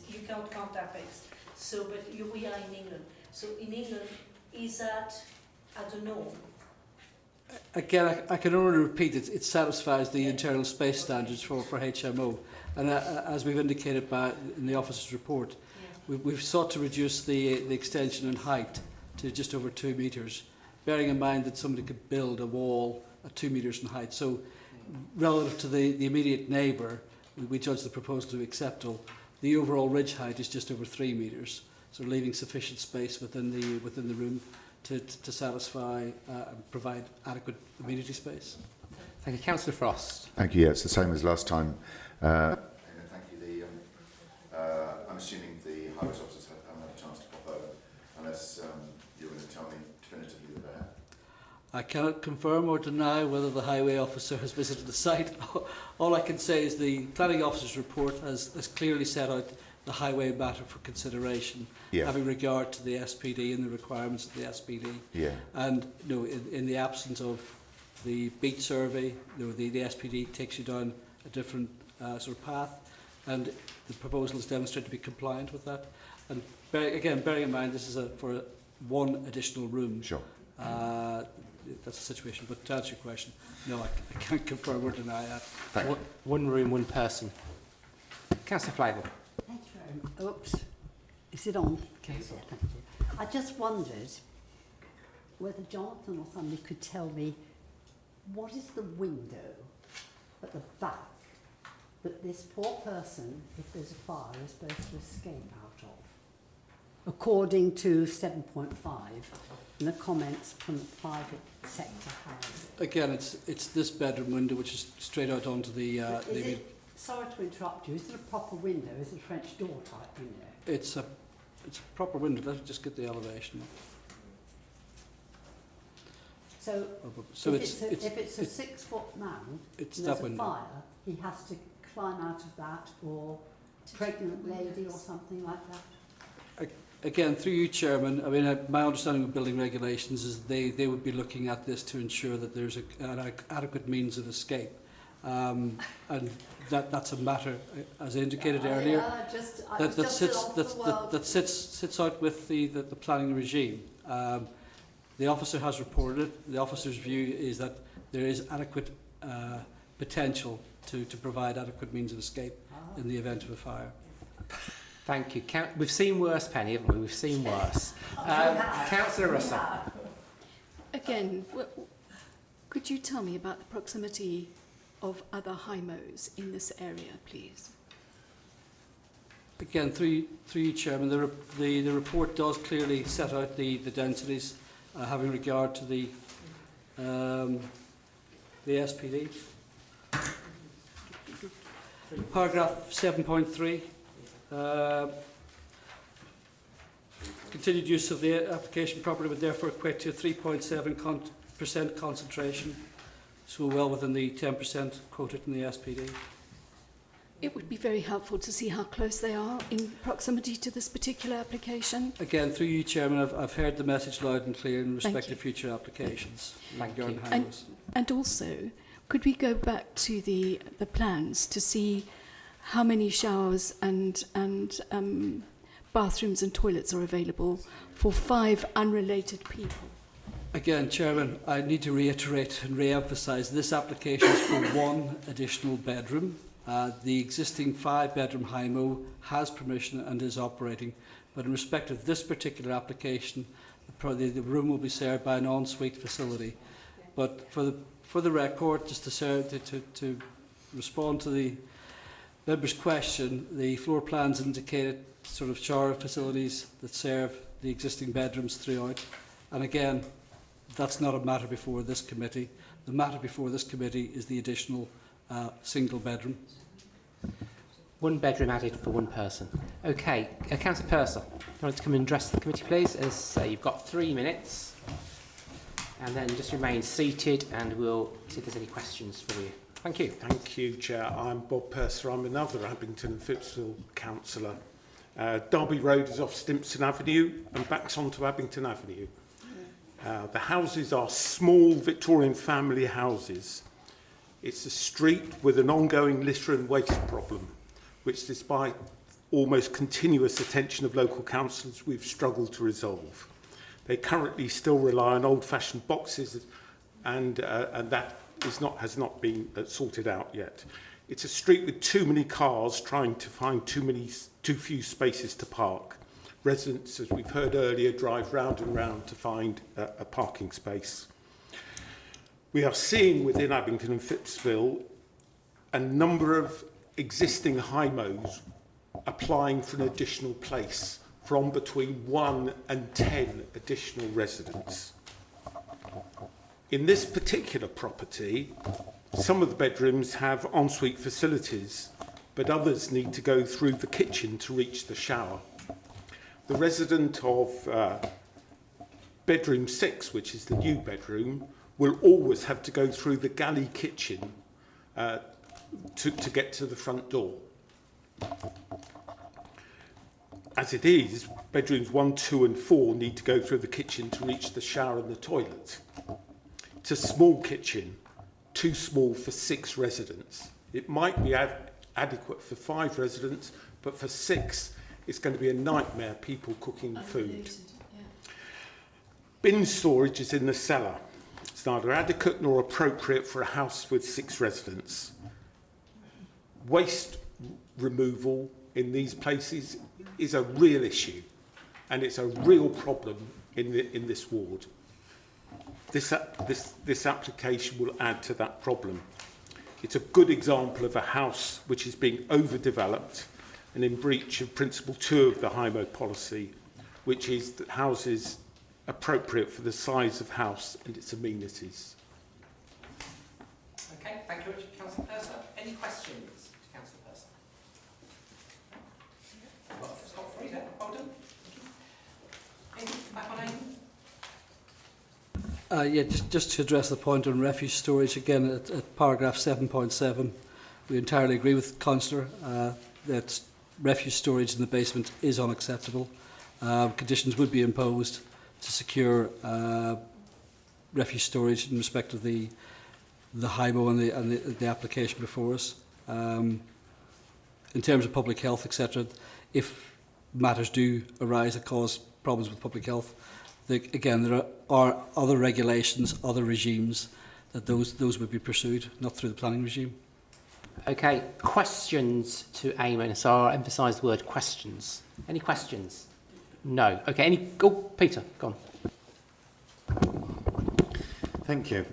You can't count apex. So, but we are in England. So in England, is that as a norm? Again, I can only repeat it satisfies the internal space standards for HMO. And as we've indicated in the officer's report, we've sought to reduce the extension in height to just over 2 metres, bearing in mind that somebody could build a wall at 2 metres in height. So relative to the immediate neighbour, we judge the proposal to be acceptable. The overall ridge height is just over 3 metres, so leaving sufficient space within the room to satisfy and provide adequate amenity space. Thank you. Councillor Frost. Thank you. Yeah, it's the same as last time. And thank you. I'm assuming the highways officers haven't had a chance to pop over, unless you're going to tell me definitively that they have. I cannot confirm or deny whether the highway officer has visited the site. All I can say is the planning officer's report has clearly set out the highway matter for consideration, having regard to the SPD and the requirements of the SPD. Yeah. And in the absence of the beat survey, the SPD takes you down a different sort of path, and the proposal is demonstrated to be compliant with that. And bearing in mind this is for one additional room. Sure. That's the situation. But to answer your question, no, I can't confirm or deny that. One room, one person. Councillor Flavel. Thank you very much. Oops. Is it on? Okay. Yeah, thank you. I just wondered whether Jonathan or somebody could tell me what is the window at the back that this poor person, if there's a fire, is supposed to escape out of, according to 7.5 and the comments from the private sector house. Again, it's this bedroom window which is straight out onto the. Sorry to interrupt you. Is it a proper window? Is it a French door type window? It's a proper window. Let's just get the elevation. So if it's a 6-foot man and there's a fire, he has to climb out of that, or pregnant lady or something like that? Again, through you, Chairman, I mean, my understanding of building regulations is they would be looking at this to ensure that there's an adequate means of escape. And that's a matter, as indicated earlier, that sits out with the planning regime. The officer has reported it. The officer's view is that there is adequate potential to provide adequate means of escape in the event of a fire. Thank you. We've seen worse, Penny, haven't we? We've seen worse. Councillor Russell. Again, could you tell me about the proximity of other HIMOs in this area, please? Again, through you, Chairman, the report does clearly set out the densities having regard to the SPD. Paragraph 7.3. Continued use of the application property would therefore equate to a 3.7% concentration, so well within the 10% quoted in the SPD. It would be very helpful to see how close they are in proximity to this particular application. Again, through you, Chairman, I've heard the message loud and clear in respect to future applications. Thank you. And also, could we go back to the plans to see how many showers and bathrooms and toilets are available for 5 unrelated people? Again, Chairman, I need to reiterate and re-emphasise this application is for 1 additional bedroom. The existing 5-bedroom HIMO has permission and is operating, but in respect of this particular application, the room will be served by an ensuite facility. But for the record, just to respond to the member's question, the floor plans indicated sort of shower facilities that serve the existing bedrooms throughout. And again, that's not a matter before this committee. The matter before this committee is the additional single bedroom. 1 bedroom added for 1 person. Okay, Councillor Purser, you want to come and address the committee, please? As you've got 3 minutes, and then just remain seated, and we'll see if there's any questions for you. Thank you. Thank you, Chair. I'm Bob Purser. I'm another Abington and Phipsville councillor. Derby Road is off Stimpson Avenue and backs onto Abington Avenue. The houses are small Victorian family houses. It's a street with an ongoing litter and waste problem, which despite almost continuous attention of local councillors, we've struggled to resolve. They currently still rely on old-fashioned boxes, and that has not been sorted out yet. It's a street with too many cars trying to find too few spaces to park. Residents, as we've heard earlier, drive round and round to find a parking space. We are seeing within Abington and Phipsville a number of existing HIMOs applying for an additional place from between 1 and 10 additional residents. In this particular property, some of the bedrooms have ensuite facilities, but others need to go through the kitchen to reach the shower. The resident of bedroom 6, which is the new bedroom, will always have to go through the galley kitchen to get to the front door. As it is, bedrooms 1, 2 and 4 need to go through the kitchen to reach the shower and the toilet. It's a small kitchen, too small for 6 residents. It might be adequate for 5 residents, but for 6, it's going to be a nightmare, people cooking food. Bin storage is in the cellar. It's neither adequate nor appropriate for a house with 6 residents. Waste removal in these places is a real issue, and it's a real problem in this ward. This application will add to that problem. It's a good example of a house which is being overdeveloped and in breach of Principle 2 of the HIMO policy, which is that houses appropriate for the size of house and its amenities. Okay, thank you, Councillor Purser. Any questions to Councillor Purser? Well, it's got 3 there. Bolden? Anything back on Aidan? Yeah, just to address the point on refuse storage, again, at paragraph 7.7, we entirely agree with Councillor that refuse storage in the basement is unacceptable. Conditions would be imposed to secure refuse storage in respect of the HIMO and the application before us. In terms of public health, etc., if matters do arise that cause problems with public health, again, there are other regulations, other regimes that those would be pursued, not through the planning regime. Okay, questions to Eamon. So I'll emphasise the word questions. Any questions? No. Okay, Peter, go on. Thank you.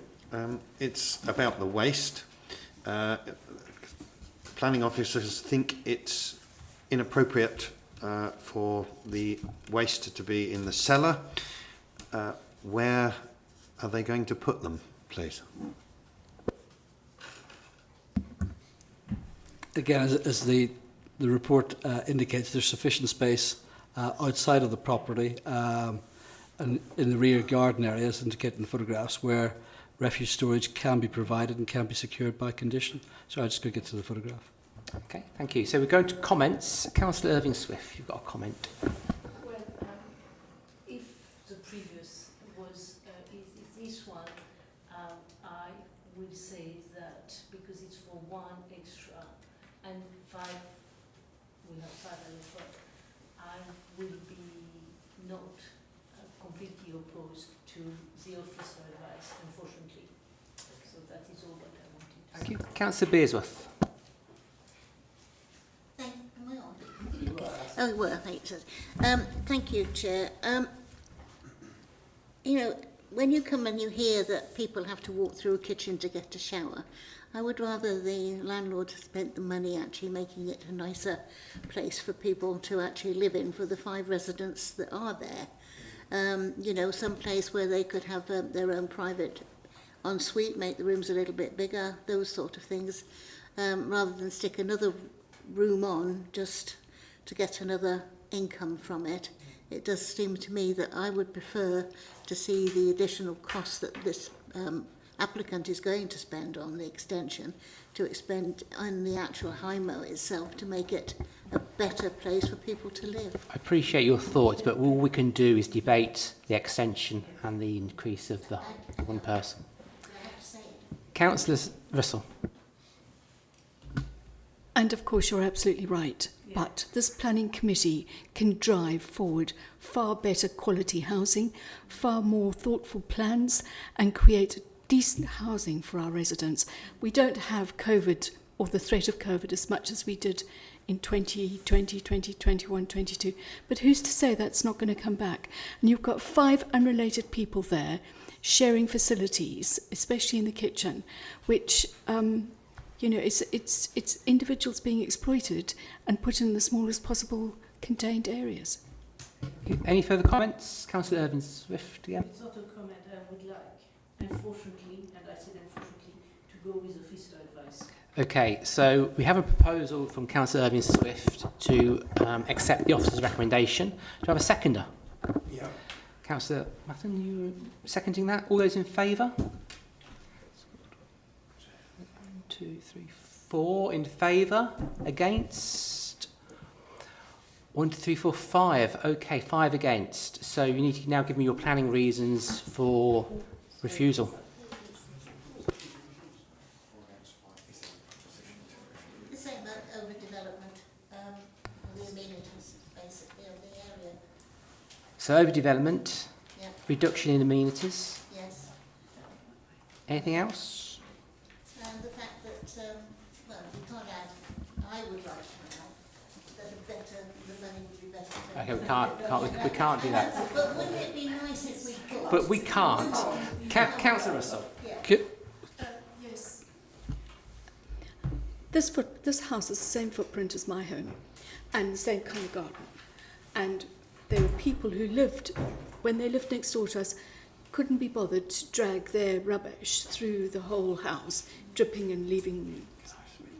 It's about the waste. Planning officers think it's inappropriate for the waste to be in the cellar. Where are they going to put them, please? Again, as the report indicates, there's sufficient space outside of the property and in the rear garden areas indicated in the photographs where refuse storage can be provided and can be secured by condition. So I'm just going to get to the photograph. Okay, thank you. So we're going to comments. Councillor Irving Swift, you've got a comment. Well, if the previous was is this one, I will say that because it's for 1 extra and 5, we'll have 5 as well. I will be not completely opposed to the office for advice, unfortunately. So that is all what I wanted. Thank you. Councillor Beersworth. Oh, well, thanks. Thank you, Chair. You know, when you come and you hear that people have to walk through a kitchen to get a shower, I would rather the landlord spent the money actually making it a nicer place for people to actually live in for the 5 residents that are there. You know, some place where they could have their own private ensuite, make the rooms a little bit bigger, those sort of things, rather than stick another room on just to get another income from it. It does seem to me that I would prefer to see the additional cost that this applicant is going to spend on the extension to expend on the actual HIMO itself to make it a better place for people to live. I appreciate your thoughts, but all we can do is debate the extension and the increase of the one person. Councillor Russell. And of course, you're absolutely right. But this planning committee can drive forward far better quality housing, far more thoughtful plans, and create decent housing for our residents. We don't have COVID or the threat of COVID as much as we did in 2020, 2021, 22. But who's to say that's not going to come back? And you've got 5 unrelated people there sharing facilities, especially in the kitchen, which you know, it's individuals being exploited and put in the smallest possible contained areas. Any further comments? Councillor Irvine-Swift again. It's not a comment I would like, unfortunately, and I said unfortunately, to go with official advice. Okay, so we have a proposal from Councillor Irvine-Swift to accept the officer's recommendation. Do I have a seconder? Yeah. Councillor Mathen, you seconding that? All those in favour? 2, 3, 4 in favour. Against? 1, 2, 3, 4, 5. Okay, 5 against. So you need to now give me your planning reasons for refusal. The same about overdevelopment of the amenities, basically, of the area. So overdevelopment, Yeah. reduction in amenities. Yes. Anything else? And the fact that, well, we can't add, I would like to add, that a better, the money would be better. Okay, we can't do that. But wouldn't it be nice if we could? But we can't. Councillor Russell. Yeah. Yes. This house has the same footprint as my home and the same kind of garden. And there were people who lived, when they lived next door to us, couldn't be bothered to drag their rubbish through the whole house, dripping and leaving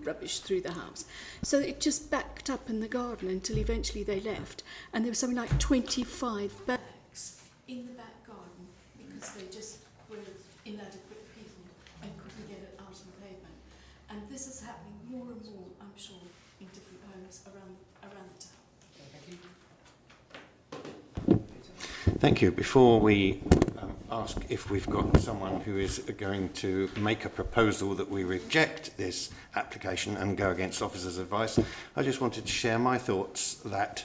rubbish through the house. So it just backed up in the garden until eventually they left. And there was something like 25 bags in the back garden because they just were inadequate people and couldn't get it out on the pavement. And this is happening more and more, I'm sure, in different homes around the town. Thank you. Before we ask if we've got someone who is going to make a proposal that we reject this application and go against officers' advice, I just wanted to share my thoughts that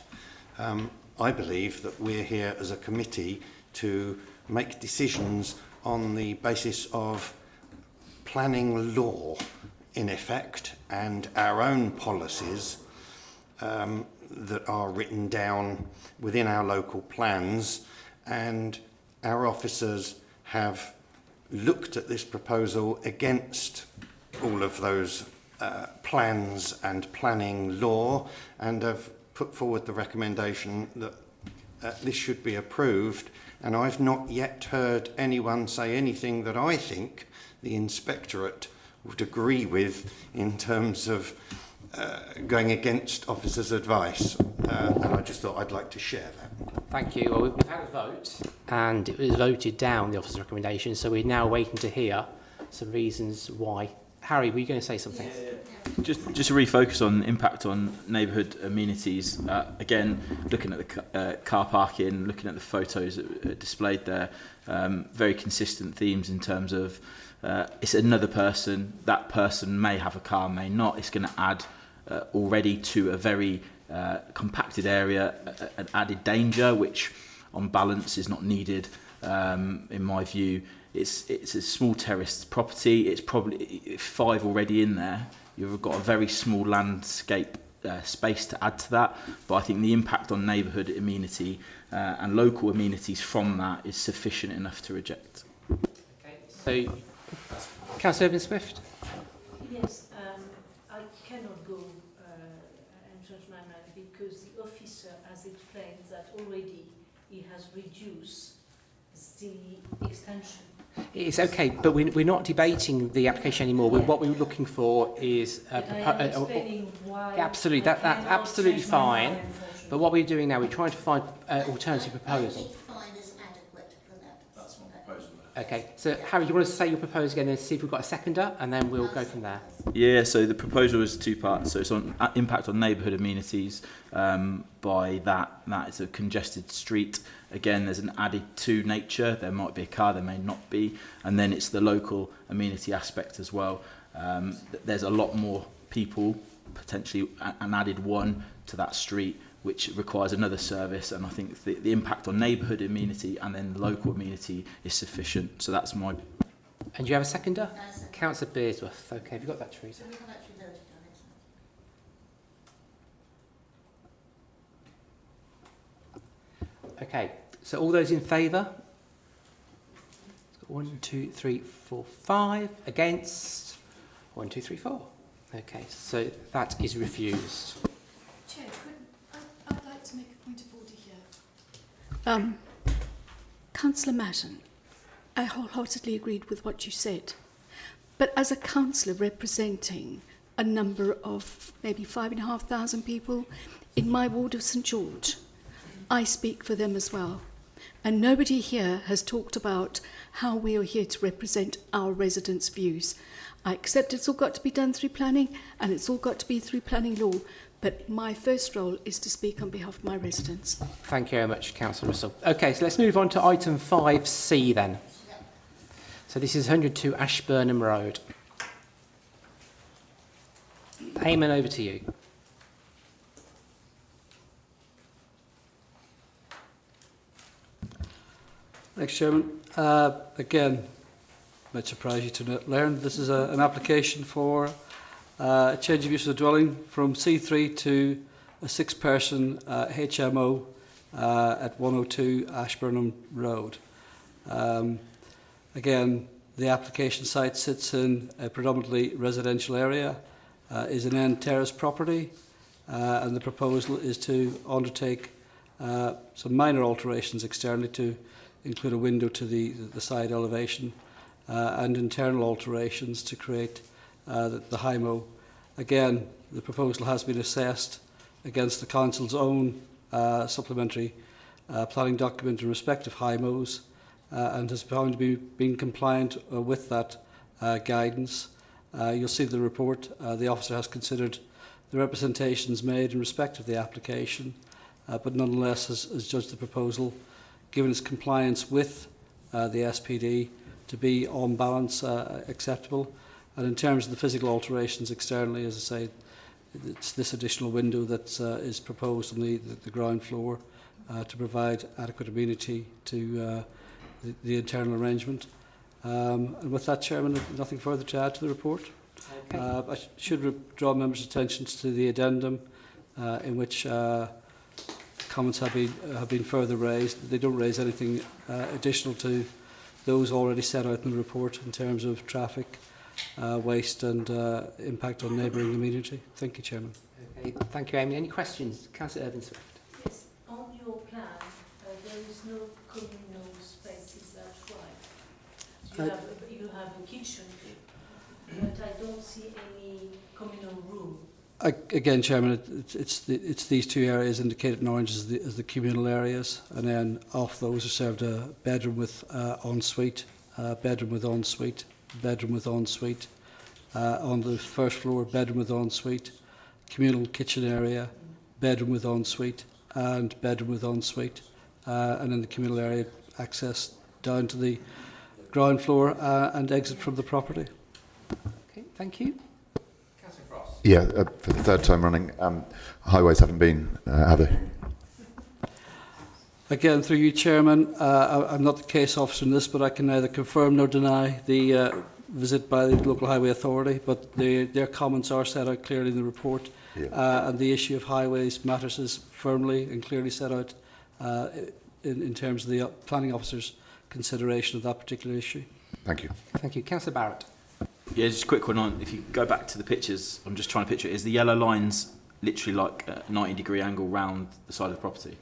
I believe that we're here as a committee to make decisions on the basis of planning law, in effect, and our own policies that are written down within our local plans, and our officers have looked at this proposal against all of those plans and planning law and have put forward the recommendation that this should be approved. And I've not yet heard anyone say anything that I think the inspectorate would agree with in terms of going against officers' advice. And I just thought I'd like to share that. Thank you. Well, we've had a vote and it was voted down, the officer's recommendation, so we're now waiting to hear some reasons why. Harry, were you going to say something? Just to refocus on impact on neighbourhood amenities, again, looking at the car parking, looking at the photos displayed there, very consistent themes in terms of it's another person, that person may have a car, may not. It's going to add already to a very compacted area, an added danger, which on balance is not needed in my view. It's a small terraced property. It's probably 5 already in there. You've got a very small landscape space to add to that, but I think the impact on neighbourhood amenity and local amenities from that is sufficient enough to reject. Okay, so Councillor Irving-Swift. Yes, I cannot go and change my mind because the officer has explained that already he has reduced the extension. It's okay, but we're not debating the application anymore. What we're looking for is absolutely that's absolutely fine. But what we're doing now, we're trying to find alternative proposal. Okay, so Harry, you want to say your proposal again and see if we've got a seconder, and then we'll go from there. Yeah, so the proposal is 2 parts. So it's on impact on neighbourhood amenities. By that it's a congested street. Again, there's an added to nature. There might be a car, there may not be. And then it's the local amenity aspect as well. There's a lot more people, potentially an added one to that street, which requires another service, and I think the impact on neighbourhood amenity and then the local amenity is sufficient. So that's my... And do you have a seconder? Councillor Bearsworth. Okay, have you got that, Teresa? Okay, so all those in favour? 1, 2, 3, 4, 5. Against? 1, 2, 3, 4. Okay, so that is refused. Chair, I'd like to make a point of order here. Councillor Madden, I wholeheartedly agreed with what you said. But as a councillor representing a number of maybe 5,500 people in my ward of St George, I speak for them as well. And nobody here has talked about how we are here to represent our residents' views. I accept it's all got to be done through planning and it's all got to be through planning law. But my first role is to speak on behalf of my residents. Thank you very much, Councillor Russell. Okay, so let's move on to item 5C then. So this is 102 Ashburnham Road. Eamon, over to you. Thanks, Chairman. Again, might surprise you to learn this is an application for a change of use of the dwelling from C3 to a 6-person HMO at 102 Ashburnham Road. Again, the application site sits in a predominantly residential area, is an end terrace property, and the proposal is to undertake some minor alterations externally to include a window to the side elevation and internal alterations to create the HIMO. Again, the proposal has been assessed against the Council's own supplementary planning document in respect of HIMOs and has found to be being compliant with that guidance. You'll see the report. The officer has considered the representations made in respect of the application, but nonetheless has judged the proposal, given its compliance with the SPD, to be on balance acceptable. And in terms of the physical alterations externally, as I say, it's this additional window that is proposed on the ground floor to provide adequate amenity to the internal arrangement. And with that, Chairman, nothing further to add to the report. Okay. I should draw members' attention to the addendum in which comments have been further raised. They don't raise anything additional to those already set out in the report in terms of traffic, waste and impact on neighbouring amenity. Thank you, Chairman. Okay, thank you, Amy. Any questions? Councillor Irving-Swift. Yes, on your plan, there is no communal space, is that right? You have a kitchen, but I don't see any communal room. Again, Chairman, it's these two areas indicated in orange as the communal areas, and then off those are served a bedroom with ensuite, bedroom with ensuite, bedroom with ensuite. On the first floor, bedroom with ensuite, communal kitchen area, bedroom with ensuite, and bedroom with ensuite. And in the communal area, access down to the ground floor and exit from the property. Okay, thank you. Councillor Frost. Yeah, for the third time running, highways haven't been, have they? Again, through you, Chairman, I'm not the case officer in this, but I can neither confirm nor deny the visit by the local highway authority, but their comments are set out clearly in the report, and the issue of highways matters is firmly and clearly set out in terms of the planning officer's consideration of that particular issue. Thank you. Thank you. Councillor Barrett. Yeah, just a quick one on, if you go back to the pictures, I'm just trying to picture it. Is the yellow lines literally like a 90-degree angle round the side of the property?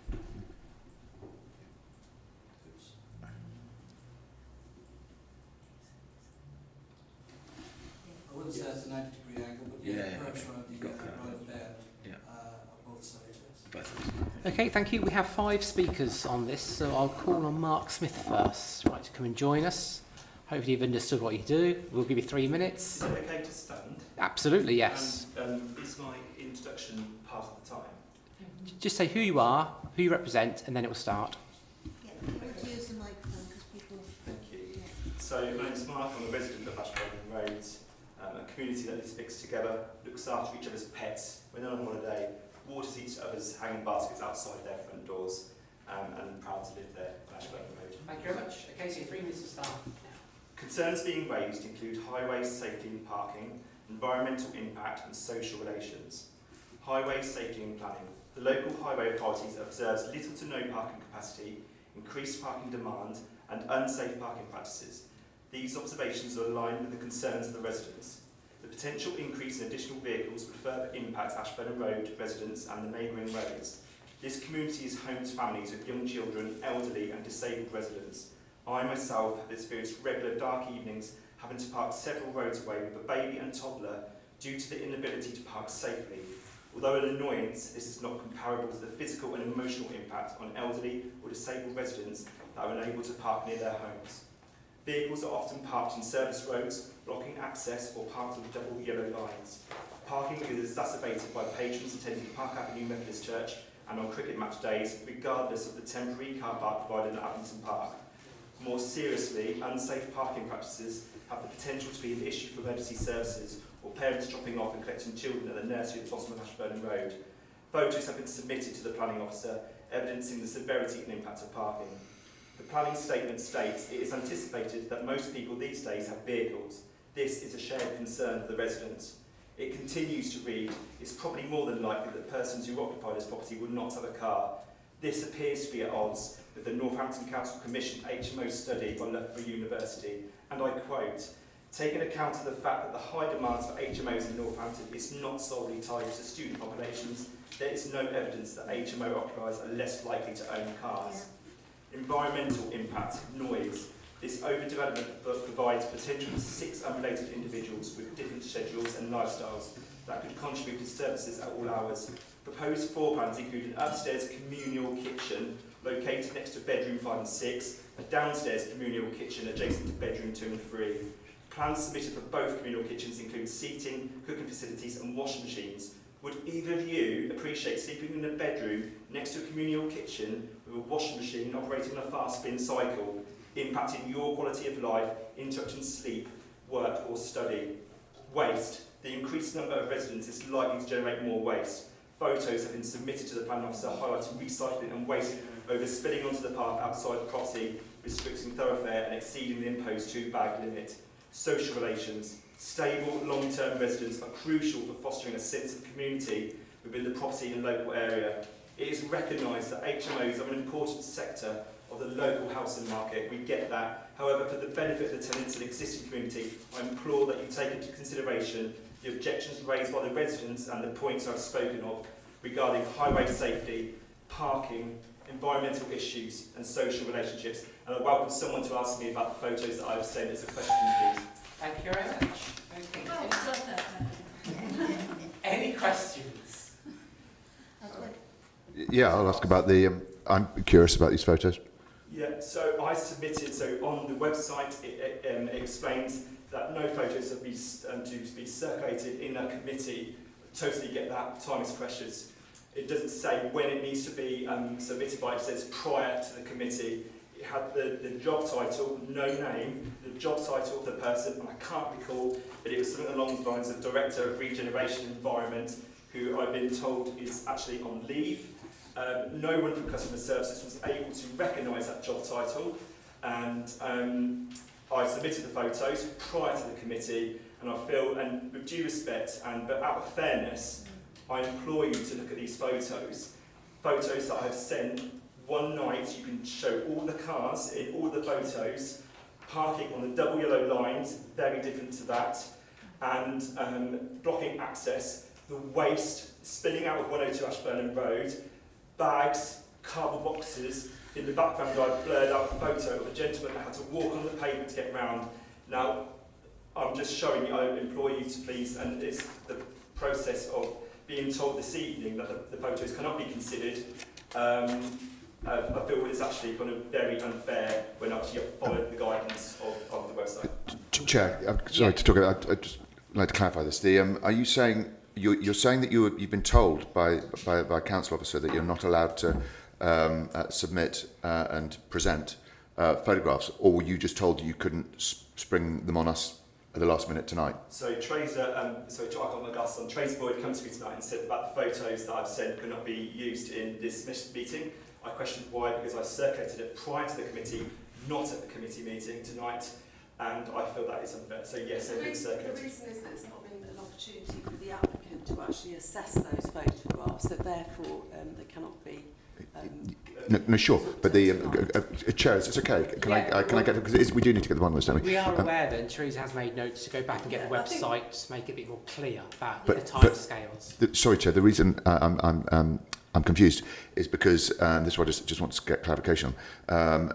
I wouldn't say it's a 90-degree angle, but perhaps around the bend on both sides. Okay, thank you. We have 5 speakers on this, so I'll call on Mark Smith first. Right, to come and join us. Hopefully you've understood what you do. We'll give you 3 minutes. Is it okay to stand? Absolutely, yes. Is my introduction part of the time? Just say who you are, who you represent, and then it will start. Use the microphone because people... Thank you. So my name's Mark, I'm a resident of Ashburton Roads, a community that lives mixed together, looks after each other's pets. When on holiday, waters each other's hanging baskets outside their front doors, and proud to live there on Ashburton Road. Thank you very much. Okay, so 3 minutes to start. Concerns being raised include highways, safety and parking, environmental impact and social relations. Highways, safety and planning. The local highway authorities observes little to no parking capacity, increased parking demand and unsafe parking practices. These observations are aligned with the concerns of the residents. The potential increase in additional vehicles would further impact Ashburton Road residents and the neighbouring roads. This community is home to families with young children, elderly and disabled residents. I myself have experienced regular dark evenings having to park several roads away with a baby and toddler due to the inability to park safely. Although an annoyance, this is not comparable to the physical and emotional impact on elderly or disabled residents that are unable to park near their homes. Vehicles are often parked in service roads, blocking access or parked on double yellow lines. Parking is exacerbated by patrons attending Park Avenue Methodist Church and on cricket match days, regardless of the temporary car park provided at Abington Park. More seriously, unsafe parking practices have the potential to be an issue for emergency services or parents dropping off and collecting children at the nursery at the bottom of Ashburton Road. Photos have been submitted to the planning officer, evidencing the severity and impact of parking. The planning statement states it is anticipated that most people these days have vehicles. This is a shared concern of the residents. It continues to read, it's probably more than likely that persons who occupy this property will not have a car. This appears to be at odds with the Northampton Council commissioned HMO study by Loughborough University, and I quote, taking account of the fact that the high demands for HMOs in Northampton is not solely tied to student populations, there is no evidence that HMO occupiers are less likely to own cars. Environmental impact, noise. This overdevelopment provides potential for 6 unrelated individuals with different schedules and lifestyles that could contribute to disturbances at all hours. Proposed floor plans include an upstairs communal kitchen located next to bedroom 5 and 6, a downstairs communal kitchen adjacent to bedroom 2 and 3. Plans submitted for both communal kitchens include seating, cooking facilities and washing machines. Would either of you appreciate sleeping in a bedroom next to a communal kitchen with a washing machine operating on a fast spin cycle, impacting your quality of life, interrupting sleep, work or study? Waste. The increased number of residents is likely to generate more waste. Photos have been submitted to the planning officer highlighting recycling and waste overspilling onto the path outside the property, restricting thoroughfare and exceeding the imposed 2-bag limit. Social relations. Stable, long-term residents are crucial for fostering a sense of community within the property and local area. It is recognised that HMOs are an important sector of the local housing market. We get that. However, for the benefit of the tenants and existing community, I implore that you take into consideration the objections raised by the residents and the points I've spoken of regarding highway safety, parking, environmental issues and social relationships. And I welcome someone to ask me about the photos that I've sent as a question, please. Thank you very much. Okay. Any questions? Yeah, I'll ask about the... I'm curious about these photos. Yeah, so I submitted, so on the website it explains that no photos are to be circulated in a committee. Totally get that, time is precious. It doesn't say when it needs to be submitted by, it says prior to the committee. It had the job title, no name, the job title of the person, and I can't recall, but it was something along the lines of Director of Regeneration Environment, who I've been told is actually on leave. No one from Customer Services was able to recognise that job title, and I submitted the photos prior to the committee, and I feel, and with due respect, but out of fairness, I implore you to look at these photos that I've sent. One night, you can show all the cars in all the photos, parking on the double yellow lines, very different to that, and blocking access, the waste spilling out of 102 Ashburnham Road, bags, cardboard boxes. In the background, I've blurred out a photo of a gentleman that had to walk on the pavement to get round. Now, I'm just showing you, I implore you to please, and it's the process of being told this evening that the photos cannot be considered. I feel it's actually kind of very unfair when actually I've followed the guidance of the website. Chair, I'm sorry to talk about. I'd just like to clarify this. Are you saying you're saying that you've been told by a council officer that you're not allowed to submit and present photographs, or were you just told you couldn't spring them on us at the last minute tonight? So Tracer, Tracer Boyd come to me tonight and said about the photos that I've sent could not be used in this meeting. I questioned why, because I circulated it prior to the committee, not at the committee meeting tonight, and I feel that is unfair. So yes, they've been circulated. The reason is that it's not been an opportunity for the applicant to actually assess those photographs, so therefore they cannot be. No, sure, but the chair, it's okay. Can I get it? Because we do need to get the bottom of this, don't we? We are aware that Teresa has made notes to go back and get the website to make it a bit more clear about the timescales. Sorry, Chair. The reason I'm confused is because this is what I just want to get clarification on.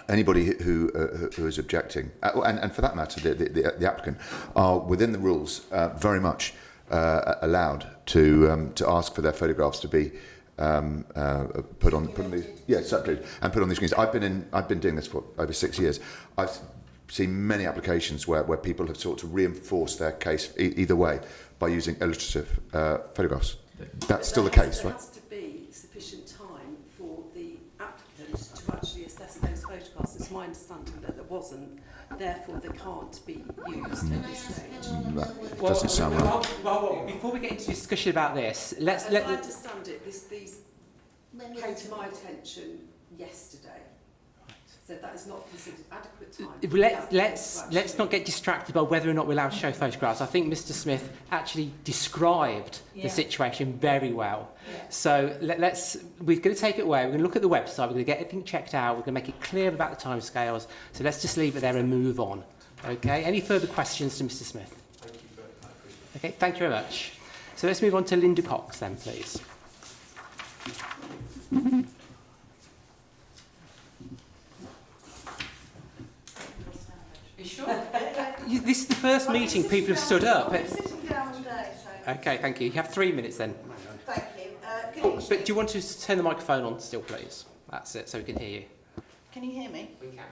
Anybody who is objecting, and for that matter, the applicant, are within the rules very much allowed to ask for their photographs to be put on these circulated and put on these screens. I've been doing this for over 6 years. I've seen many applications where people have sought to reinforce their case either way by using illustrative photographs. That's still the case, right? There has to be sufficient time for the applicant to actually assess those photographs. It's my understanding that there wasn't, therefore they can't be used at this stage. That doesn't sound right. Well, before we get into discussion about this, As I understand it, these came to my attention yesterday. So that is not considered adequate time. Let's not get distracted by whether or not we're allowed to show photographs. I think Mr. Smith actually described the situation very well. Yeah. So we're going to take it away. We're going to look at the website. We're going to get everything checked out. We're going to make it clear about the timescales. So let's just leave it there and move on. Okay. Any further questions to Mr. Smith? Thank you very much. Okay. Thank you very much. So let's move on to Linda Cox then, please. Sure. This is the first meeting people have stood up. I'm sitting down today, so... Okay, thank you. You have 3 minutes then. Thank you. Good evening. But do you want to turn the microphone on still, please? That's it, so we can hear you. Can you hear me? We can.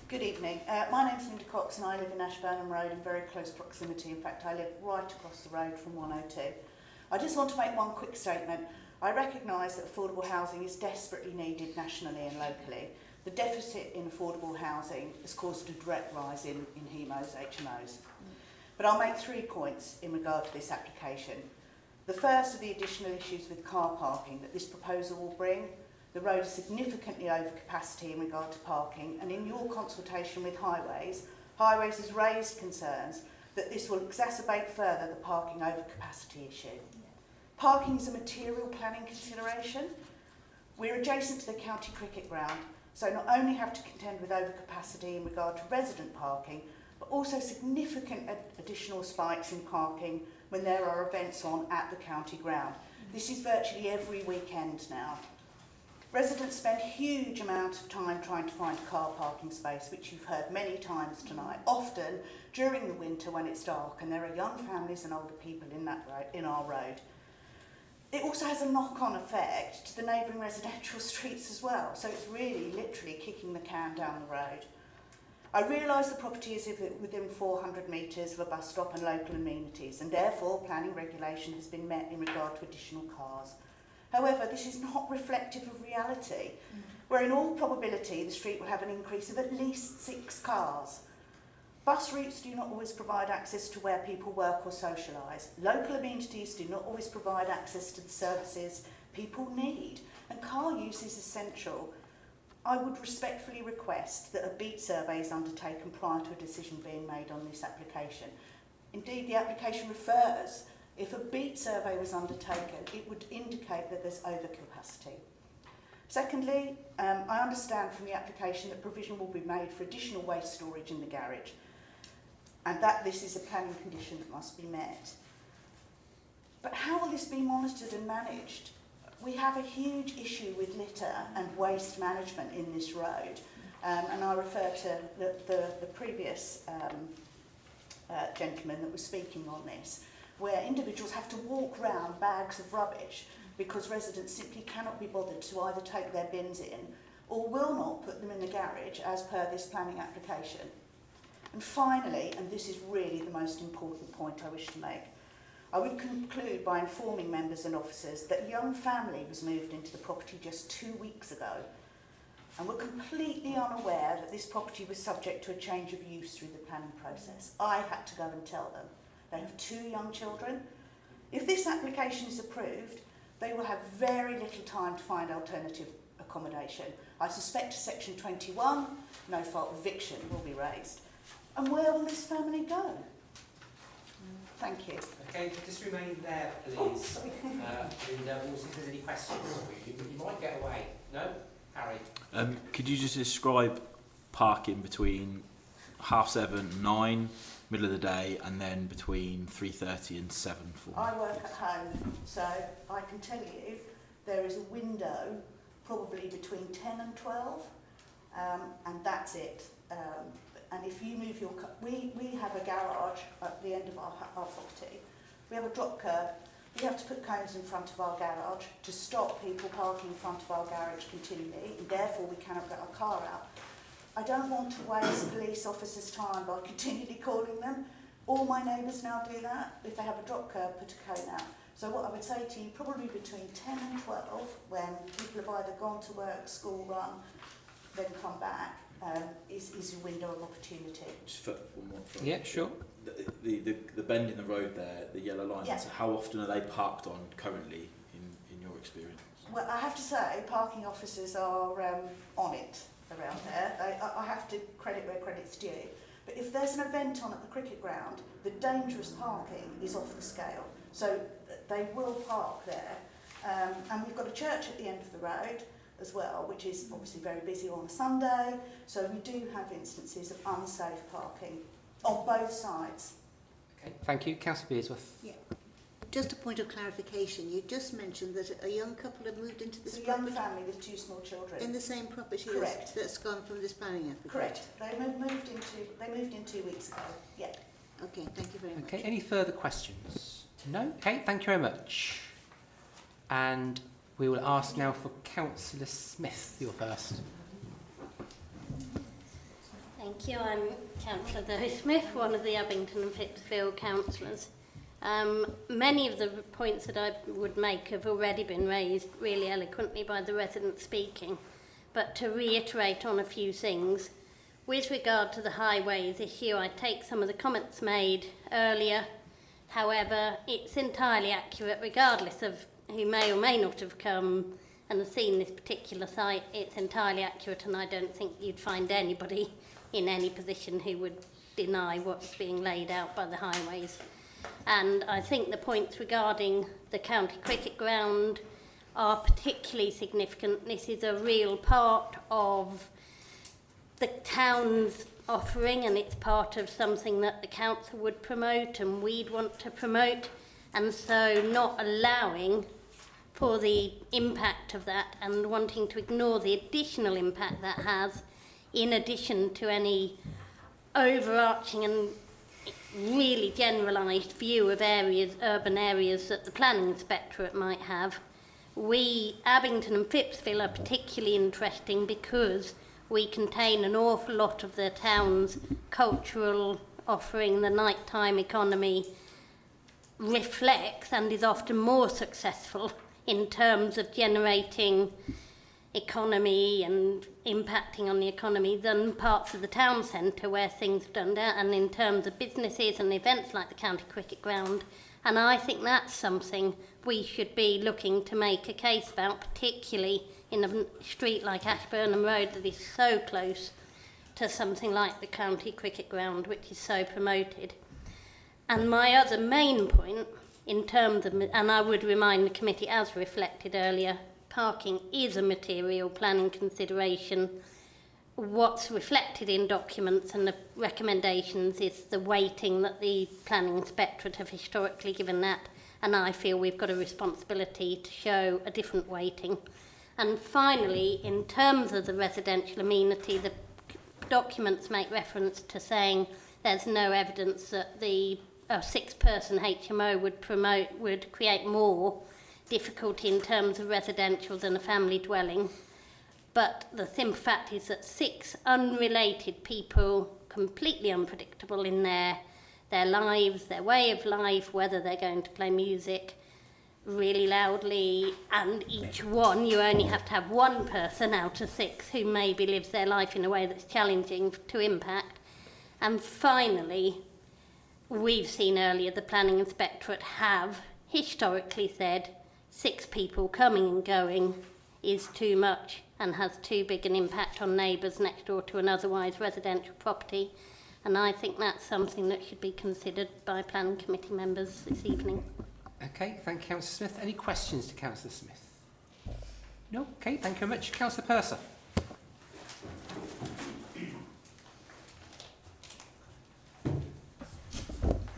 Good evening. My name's Linda Cox and I live in Ashburnham Road in very close proximity. In fact, I live right across the road from 102. I just want to make one quick statement. I recognise that affordable housing is desperately needed nationally and locally. The deficit in affordable housing has caused a direct rise in HMOs. But I'll make 3 points in regard to this application. The first are the additional issues with car parking that this proposal will bring. The road is significantly over capacity in regard to parking, and in your consultation with Highways has raised concerns that this will exacerbate further the parking over capacity issue. Parking is a material planning consideration. We're adjacent to the county cricket ground, so not only have to contend with overcapacity in regard to resident parking, but also significant additional spikes in parking when there are events on at the county ground. This is virtually every weekend now. Residents spend a huge amount of time trying to find a car parking space, which you've heard many times tonight, often during the winter when it's dark and there are young families and older people in our road. It also has a knock-on effect to the neighbouring residential streets as well, so it's really literally kicking the can down the road. I realise the property is within 400 metres of a bus stop and local amenities, and therefore planning regulation has been met in regard to additional cars. However, this is not reflective of reality, where in all probability the street will have an increase of at least 6 cars. Bus routes do not always provide access to where people work or socialise. Local amenities do not always provide access to the services people need, and car use is essential. I would respectfully request that a beat survey is undertaken prior to a decision being made on this application. Indeed, the application refers, if a beat survey was undertaken, it would indicate that there's overcapacity. Secondly, I understand from the application that provision will be made for additional waste storage in the garage, and that this is a planning condition that must be met. But how will this be monitored and managed? We have a huge issue with litter and waste management in this road, and I refer to the previous gentleman that was speaking on this, where individuals have to walk round bags of rubbish because residents simply cannot be bothered to either take their bins in or will not put them in the garage as per this planning application. And finally, and this is really the most important point I wish to make, I would conclude by informing members and officers that a young family was moved into the property just 2 weeks ago and were completely unaware that this property was subject to a change of use through the planning process. I had to go and tell them. They have 2 young children. If this application is approved, they will have very little time to find alternative accommodation. I suspect Section 21, no fault eviction, will be raised. And where will this family go? Thank you. Okay, just remain there, please. Linda, we'll see if there's any questions for you. You might get away. No? Harry? Could you just describe parking between 7:30, 9, middle of the day, and then between 3:30 and 7 for me? I work at home, so I can tell you there is a window probably between 10 and 12, and that's it. And if you move your car, we have a garage at the end of our property. We have a drop curb. We have to put cones in front of our garage to stop people parking in front of our garage continually, and therefore we cannot get our car out. I don't want to waste police officers' time by continually calling them. All my neighbours now do that. If they have a drop curb, put a cone out. So what I would say to you, probably between 10 and 12, when people have either gone to work, school run, then come back, is a window of opportunity. Just for one more. Yeah, sure. The bend in the road there, the yellow lines, Yeah. how often are they parked on currently in your experience? Well, I have to say, parking officers are on it around there. I have to credit where credit's due. But if there's an event on at the cricket ground, the dangerous parking is off the scale. So they will park there. And we've got a church at the end of the road as well, which is obviously very busy on a Sunday. So we do have instances of unsafe parking on both sides. Okay, thank you. Councillor Bearsworth. Yeah. Just a point of clarification, you just mentioned that a young couple have moved into this It's a young property family with 2 small children. in the same property Correct. that's gone from this planning application. Correct. They moved in 2 weeks ago. Yeah. Okay, thank you very much. Okay, any further questions? No? Okay, thank you very much. And we will ask now for Councillor Smith, you're first. Thank you. I'm Councillor Zoe Smith, one of the Abington and Phipsfield councillors. Many of the points that I would make have already been raised really eloquently by the residents speaking, but to reiterate on a few things, with regard to the highways issue, I take some of the comments made earlier. However, it's entirely accurate regardless of who may or may not have come and have seen this particular site. It's entirely accurate, and I don't think you'd find anybody in any position who would deny what's being laid out by the highways. And I think the points regarding the county cricket ground are particularly significant. This is a real part of the town's offering, and it's part of something that the council would promote and we'd want to promote. And so not allowing for the impact of that and wanting to ignore the additional impact that has, in addition to any overarching and really generalised view of areas, urban areas that the planning inspectorate might have. We, Abington and Phipsfield, are particularly interesting because we contain an awful lot of the town's cultural offering. The nighttime economy reflects and is often more successful in terms of generating economy and impacting on the economy than parts of the town centre where things are done there, and in terms of businesses and events like the county cricket ground. And I think that's something we should be looking to make a case about, particularly in a street like Ashburnham Road that is so close to something like the county cricket ground, which is so promoted. And my other main point, in terms of, and I would remind the committee, as reflected earlier, parking is a material planning consideration. What's reflected in documents and the recommendations is the weighting that the planning inspectorate have historically given that, and I feel we've got a responsibility to show a different weighting. And finally, in terms of the residential amenity, the documents make reference to saying there's no evidence that the 6-person HMO would create more difficulty in terms of residential than a family dwelling. But the simple fact is that 6 unrelated people, completely unpredictable in their lives, their way of life, whether they're going to play music really loudly, and each one, you only have to have one person out of 6 who maybe lives their life in a way that's challenging to impact. And finally, we've seen earlier the planning inspectorate have historically said 6 people coming and going is too much and has too big an impact on neighbours next door to an otherwise residential property. And I think that's something that should be considered by planning committee members this evening. Okay, thank you, Councillor Smith. Any questions to Councillor Smith? No? Okay, thank you very much. Councillor Purser.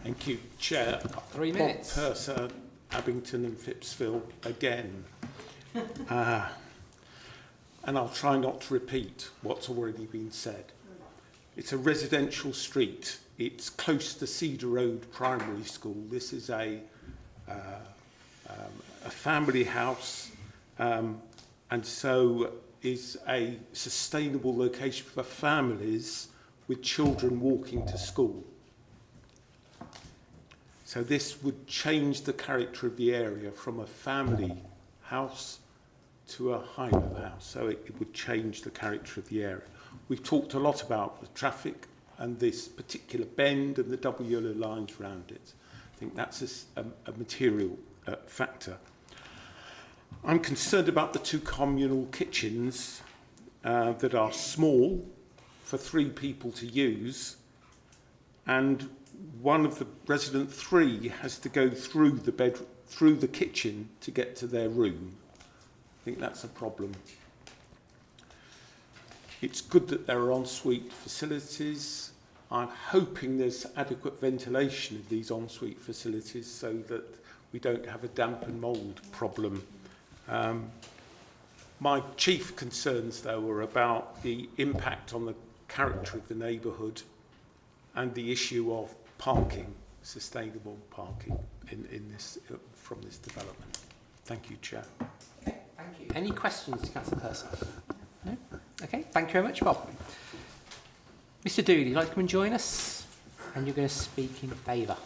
Thank you, Chair. 3 minutes. Bob Purser, Abington and Phipsville again. And I'll try not to repeat what's already been said. It's a residential street. It's close to Cedar Road Primary School. This is a family house, and so is a sustainable location for families with children walking to school. So this would change the character of the area from a family house to a high-low house. So it would change the character of the area. We've talked a lot about the traffic and this particular bend and the double yellow lines around it. I think that's a material factor. I'm concerned about the 2 communal kitchens that are small for 3 people to use, and one of the resident 3 has to go through the kitchen to get to their room. I think that's a problem. It's good that there are ensuite facilities. I'm hoping there's adequate ventilation of these ensuite facilities so that we don't have a damp and mould problem. My chief concerns, though, are about the impact on the character of the neighbourhood and the issue of parking, sustainable parking in this, from this development. Thank you, Chair. Okay, thank you. Any questions to Councillor Purser? No? Okay, thank you very much, Bob. Mr. Dooley, would you like to come and join us? And you're going to speak in favour.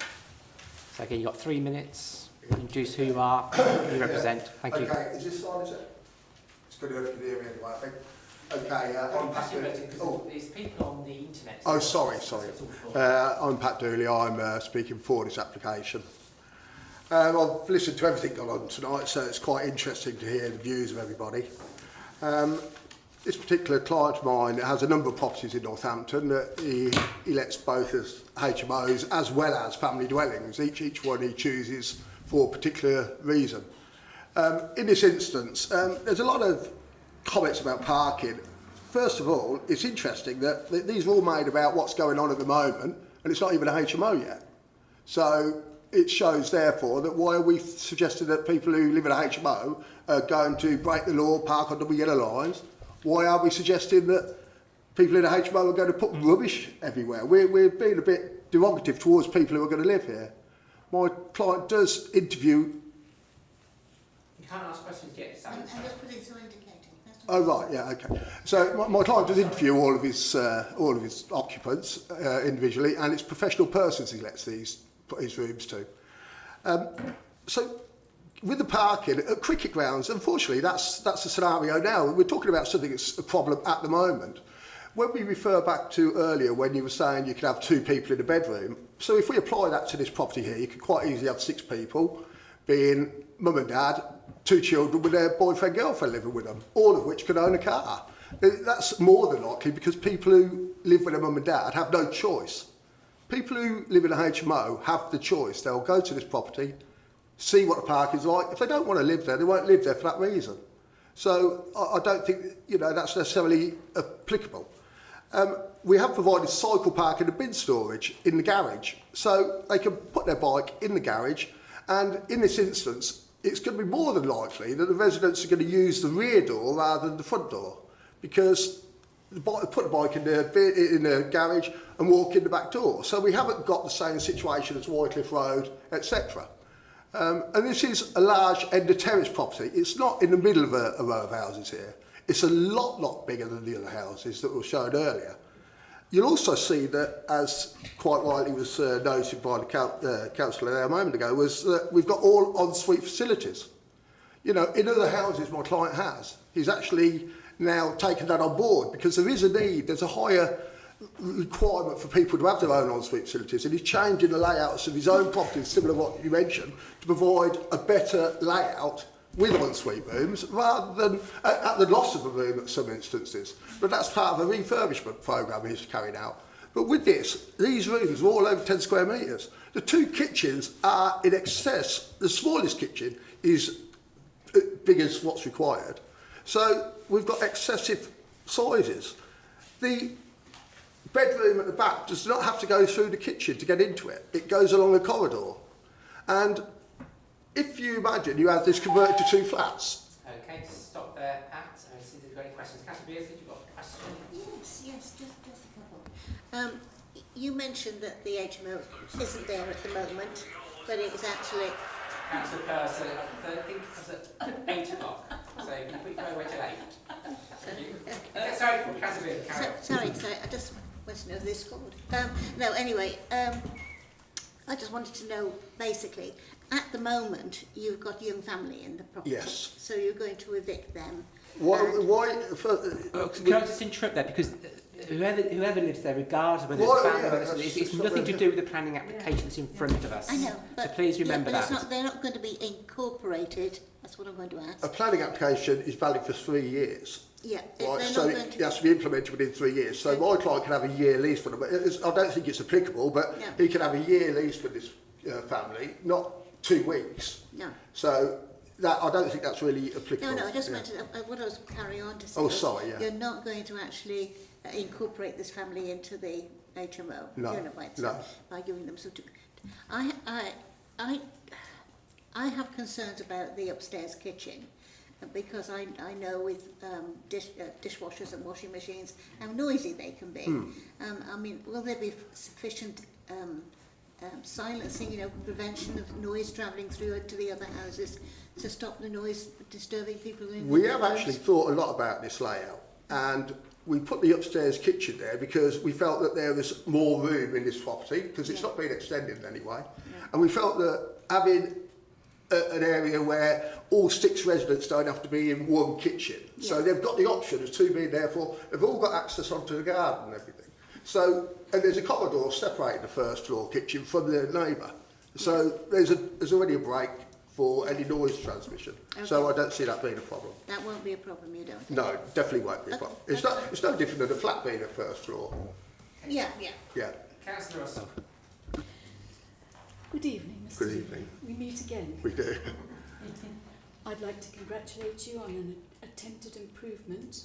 So again, you've got 3 minutes. Introduce who you are, who you represent. Thank you. Okay, is this on, is it? It's good if you can hear me anyway, I think. Okay, I'm Pat Dooley. There's people on the internet. Oh, sorry. I'm Pat Dooley. I'm speaking for this application. I've listened to everything going on tonight, so it's quite interesting to hear the views of everybody. This particular client of mine has a number of properties in Northampton that he lets both as HMOs as well as family dwellings. Each one he chooses for a particular reason. In this instance, there's a lot of comments about parking. First of all, it's interesting that these are all made about what's going on at the moment, and it's not even a HMO yet. So it shows, therefore, that why are we suggesting that people who live in a HMO are going to break the law, park on double yellow lines? Why are we suggesting that people in a HMO are going to put rubbish everywhere? We're being a bit derogative towards people who are going to live here. My client does interview... You can't ask questions yet, Sam. And just put it so indicating. Oh, right, yeah, okay. So my client does interview all of his occupants individually, and it's professional persons he lets put his rooms to. So with the parking at cricket grounds, unfortunately, that's the scenario now. We're talking about something that's a problem at the moment. When we refer back to earlier when you were saying you could have 2 people in a bedroom, so if we apply that to this property here, you could quite easily have 6 people, being mum and dad, 2 children with their boyfriend, girlfriend living with them, all of which could own a car. That's more than likely because people who live with their mum and dad have no choice. People who live in a HMO have the choice. They'll go to this property, see what the park is like. If they don't want to live there, they won't live there for that reason. So I don't think that's necessarily applicable. We have provided cycle parking and bin storage in the garage, so they can put their bike in the garage, and in this instance, it's going to be more than likely that the residents are going to use the rear door rather than the front door, because put the bike in the garage and walk in the back door. So we haven't got the same situation as Wycliffe Road, etc. And this is a large end of terrace property. It's not in the middle of a row of houses here. It's a lot bigger than the other houses that were shown earlier. You'll also see that, as quite rightly was noted by the councillor there a moment ago, was that we've got all en-suite facilities. In other houses my client has, he's actually now taken that on board because there is a need, there's a higher requirement for people to have their own en-suite facilities, and he's changing the layouts of his own properties, similar to what you mentioned, to provide a better layout with en-suite rooms rather than at the loss of a room at some instances. But that's part of a refurbishment programme he's carried out. But with this, these rooms are all over 10 square metres. The 2 kitchens are in excess. The smallest kitchen is as big as what's required. So we've got excessive sizes. The bedroom at the back does not have to go through the kitchen to get into it. It goes along a corridor. And if you imagine you have this converted to 2 flats. Okay, stop there, Pat. I see there's any questions. Councillor Beers, did you got a question? Yes, just a couple. You mentioned that the HMO isn't there at the moment, but it is actually... Councillor Purser, I think it was at 8 o'clock, so can you put your way till 8? Sorry, Councillor Beers, carry on. Sorry, I just want to know this forward. No, anyway, I just wanted to know, basically, at the moment, you've got a young family in the property. Yes. So you're going to evict them. Can I just interrupt there? Because whoever lives there, regardless of whether it's family, it's nothing to do with the planning application that's in front of us. I know, but, so please remember that. They're not going to be incorporated. That's what I'm going to ask. A planning application is valid for 3 years. Yeah, right, so it has to be implemented within 3 years. So my client can have a year lease for them. I don't think it's applicable, but he can have a year lease with this family, not 2 weeks. No. So that I don't think that's really applicable. No, I just meant what I was carrying on to say. Oh, sorry, yeah. You're not going to actually incorporate this family into the HMO. No, You're not by, no. By giving them some. I have concerns about the upstairs kitchen because I know with dishwashers and washing machines how noisy they can be. I mean, will there be sufficient silencing, prevention of noise travelling through to the other houses to stop the noise disturbing people in We have actually thought a lot about this layout, and we put the upstairs kitchen there because we felt that there was more room in this property because it's not been extended in any way, and we felt that having an area where all 6 residents don't have to be in one kitchen, so they've got the option of 2 being there, for they've all got access onto the garden and everything. So, and there's a corridor separating the first floor kitchen from the neighbour. So there's already a break for any noise transmission. Okay. So I don't see that being a problem. That won't be a problem, you don't think? No, definitely won't be a problem. It's no different than a flat being a first floor. Yeah. Councillor Russell. Good evening, Mr. Good evening. We meet again. We do. I'd like to congratulate you on an attempted improvement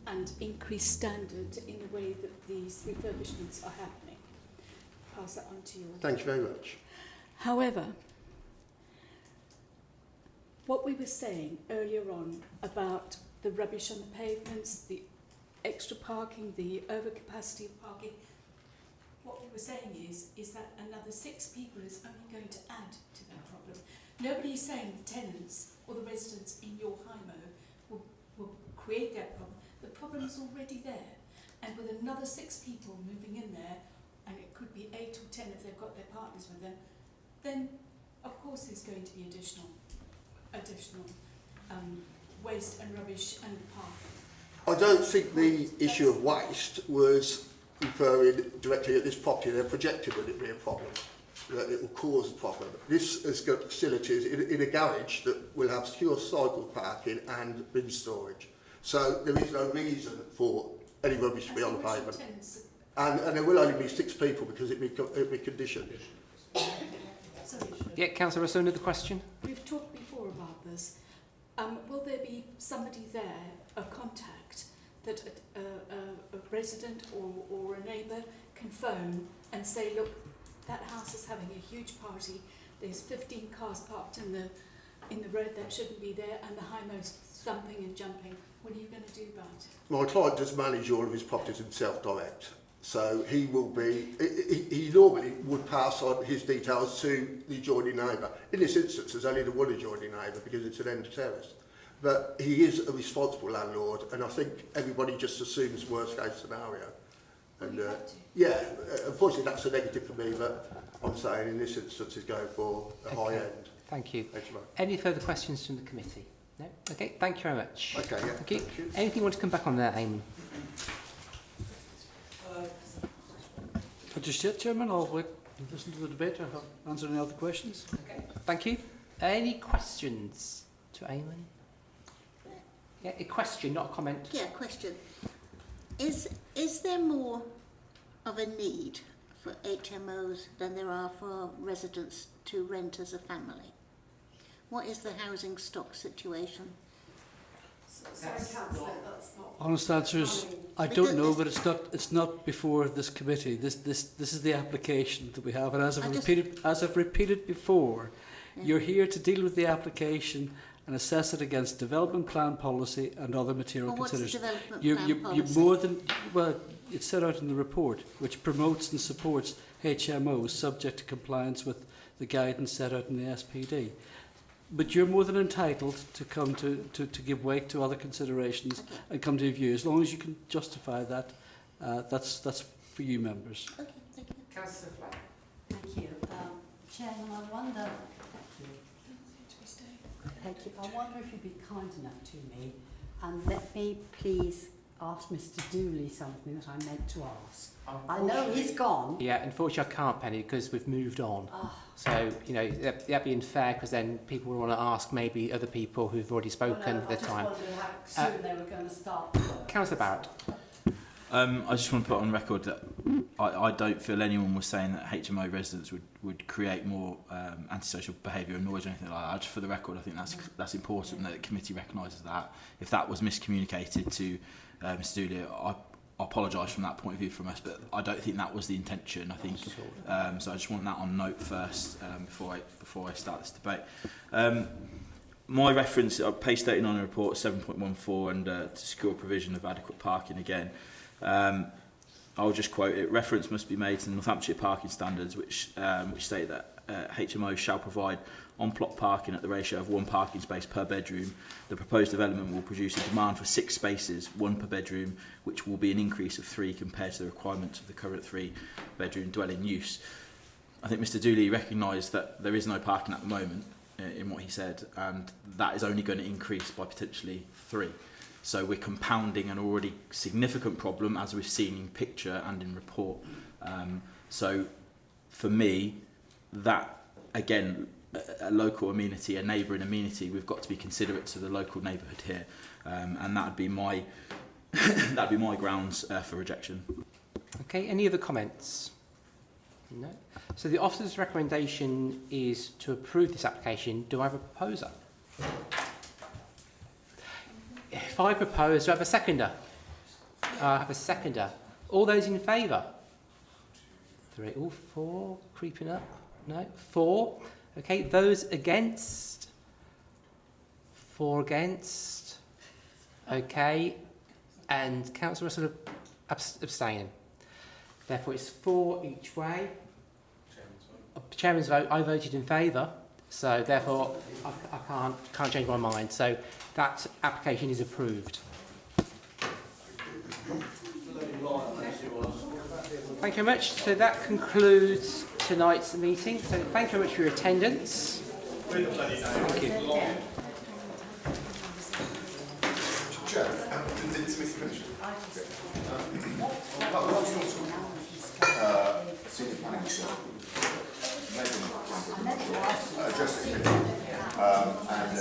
and increased standard in the way that these refurbishments are happening. Pass that on to you. Thank you very much. However, what we were saying earlier on about the rubbish on the pavements, the extra parking, the overcapacity of parking, what we were saying is that another 6 people is only going to add to that problem. Nobody is saying the tenants or the residents in your HIMO will create that problem. The problem is already there, and with another 6 people moving in there, and it could be 8 or 10 if they've got their partners with them, then of course there's going to be additional additional waste and rubbish and park? I don't think the issue of waste was referring directly at this property. They're projecting that it be a problem, that it will cause a problem. This has got facilities in a garage that will have secure cycle parking and bin storage. So there is no reason for any rubbish to be on the pavement. And there will only be 6 people because it'll be conditioned. Yeah, Councillor Russell, another question? We've talked before about this. Will there be somebody there, a contact, that a resident or a neighbour can phone and say, look, that house is having a huge party, there's 15 cars parked in the road that shouldn't be there, and the high-most thumping and jumping. What are you going to do about it? My client does manage all of his properties himself direct. So he will be, he normally would pass on his details to the adjoining neighbour. In this instance, there's only the one adjoining neighbour because it's an end terrace. But he is a responsible landlord, and I think everybody just assumes worst case scenario. And yeah, unfortunately that's a negative for me, but I'm saying in this instance he's going for a high end. Thank you. Thanks, Mark. Any further questions from the committee? No? Okay, thank you very much. Okay, yeah. Thank you. Anything you want to come back on there, Eamon? Just yet, Chairman. I'll wait and listen to the debate and answer any other questions. Okay. Thank you. Any questions to Eamon? Yeah, a question, not a comment. Yeah, question. Is there more of a need for HMOs than there are for residents to rent as a family? What is the housing stock situation? Sorry, Councillor, that's not... Honest answer is, I don't know, but it's not before this committee. This is the application that we have, and as I've repeated before, you're here to deal with the application and assess it against development plan policy and other material considerations. You're more than, well, it's set out in the report, which promotes and supports HMOs subject to compliance with the guidance set out in the SPD. But you're more than entitled to come to give weight to other considerations and come to your view. As long as you can justify that, that's for you members. Okay, thank you. Councillor Flack. Thank you. Chairman, I wonder... Thank you. I wonder if you'd be kind enough to me and let me please ask Mr. Dooley something that I meant to ask. I know he's gone. Yeah, unfortunately I can't, Penny, because we've moved on. Oh. So, you know, that'd be unfair, because then people will want to ask maybe other people who've already spoken at the time. I just wondered how soon they were going to start. Councillor Barrett. I just want to put on record that I don't feel anyone was saying that HMO residents would create more antisocial behaviour and noise or anything like that. Just for the record, I think that's important that the committee recognises that. If that was miscommunicated to Mr. Dooley, I apologise from that point of view from us, but I don't think that was the intention. I think so. I just want that on note first before I start this debate. My reference, page 39 in the report, 7.14, and to secure provision of adequate parking again. I'll just quote it. Reference must be made to the Northamptonshire parking standards, which state that HMOs shall provide on-plot parking at the ratio of 1 parking space per bedroom. The proposed development will produce a demand for 6 spaces, 1 per bedroom, which will be an increase of 3 compared to the requirements of the current 3-bedroom dwelling use. I think Mr. Dooley recognised that there is no parking at the moment in what he said, and that is only going to increase by potentially 3. So we're compounding an already significant problem, as we've seen in picture and in report. So for me, that, again, a local amenity, a neighbouring amenity, we've got to be considerate to the local neighbourhood here. And that would be my that'd be my grounds for rejection. Okay, any other comments? No. So the officer's recommendation is to approve this application. Do I have a proposer? If I propose, do I have a seconder? I have a seconder. All those in favour? 3, all 4, creeping up. No, 4. Okay, those against? 4 against. Okay, and Councillor Russell abstaining. Therefore, it's 4 each way. Chairman's vote. I voted in favour, so therefore I can't change my mind. So that application is approved. Thank you very much. So that concludes tonight's meeting. So thank you very much for your attendance. Thank you. finished? Senior planning address it and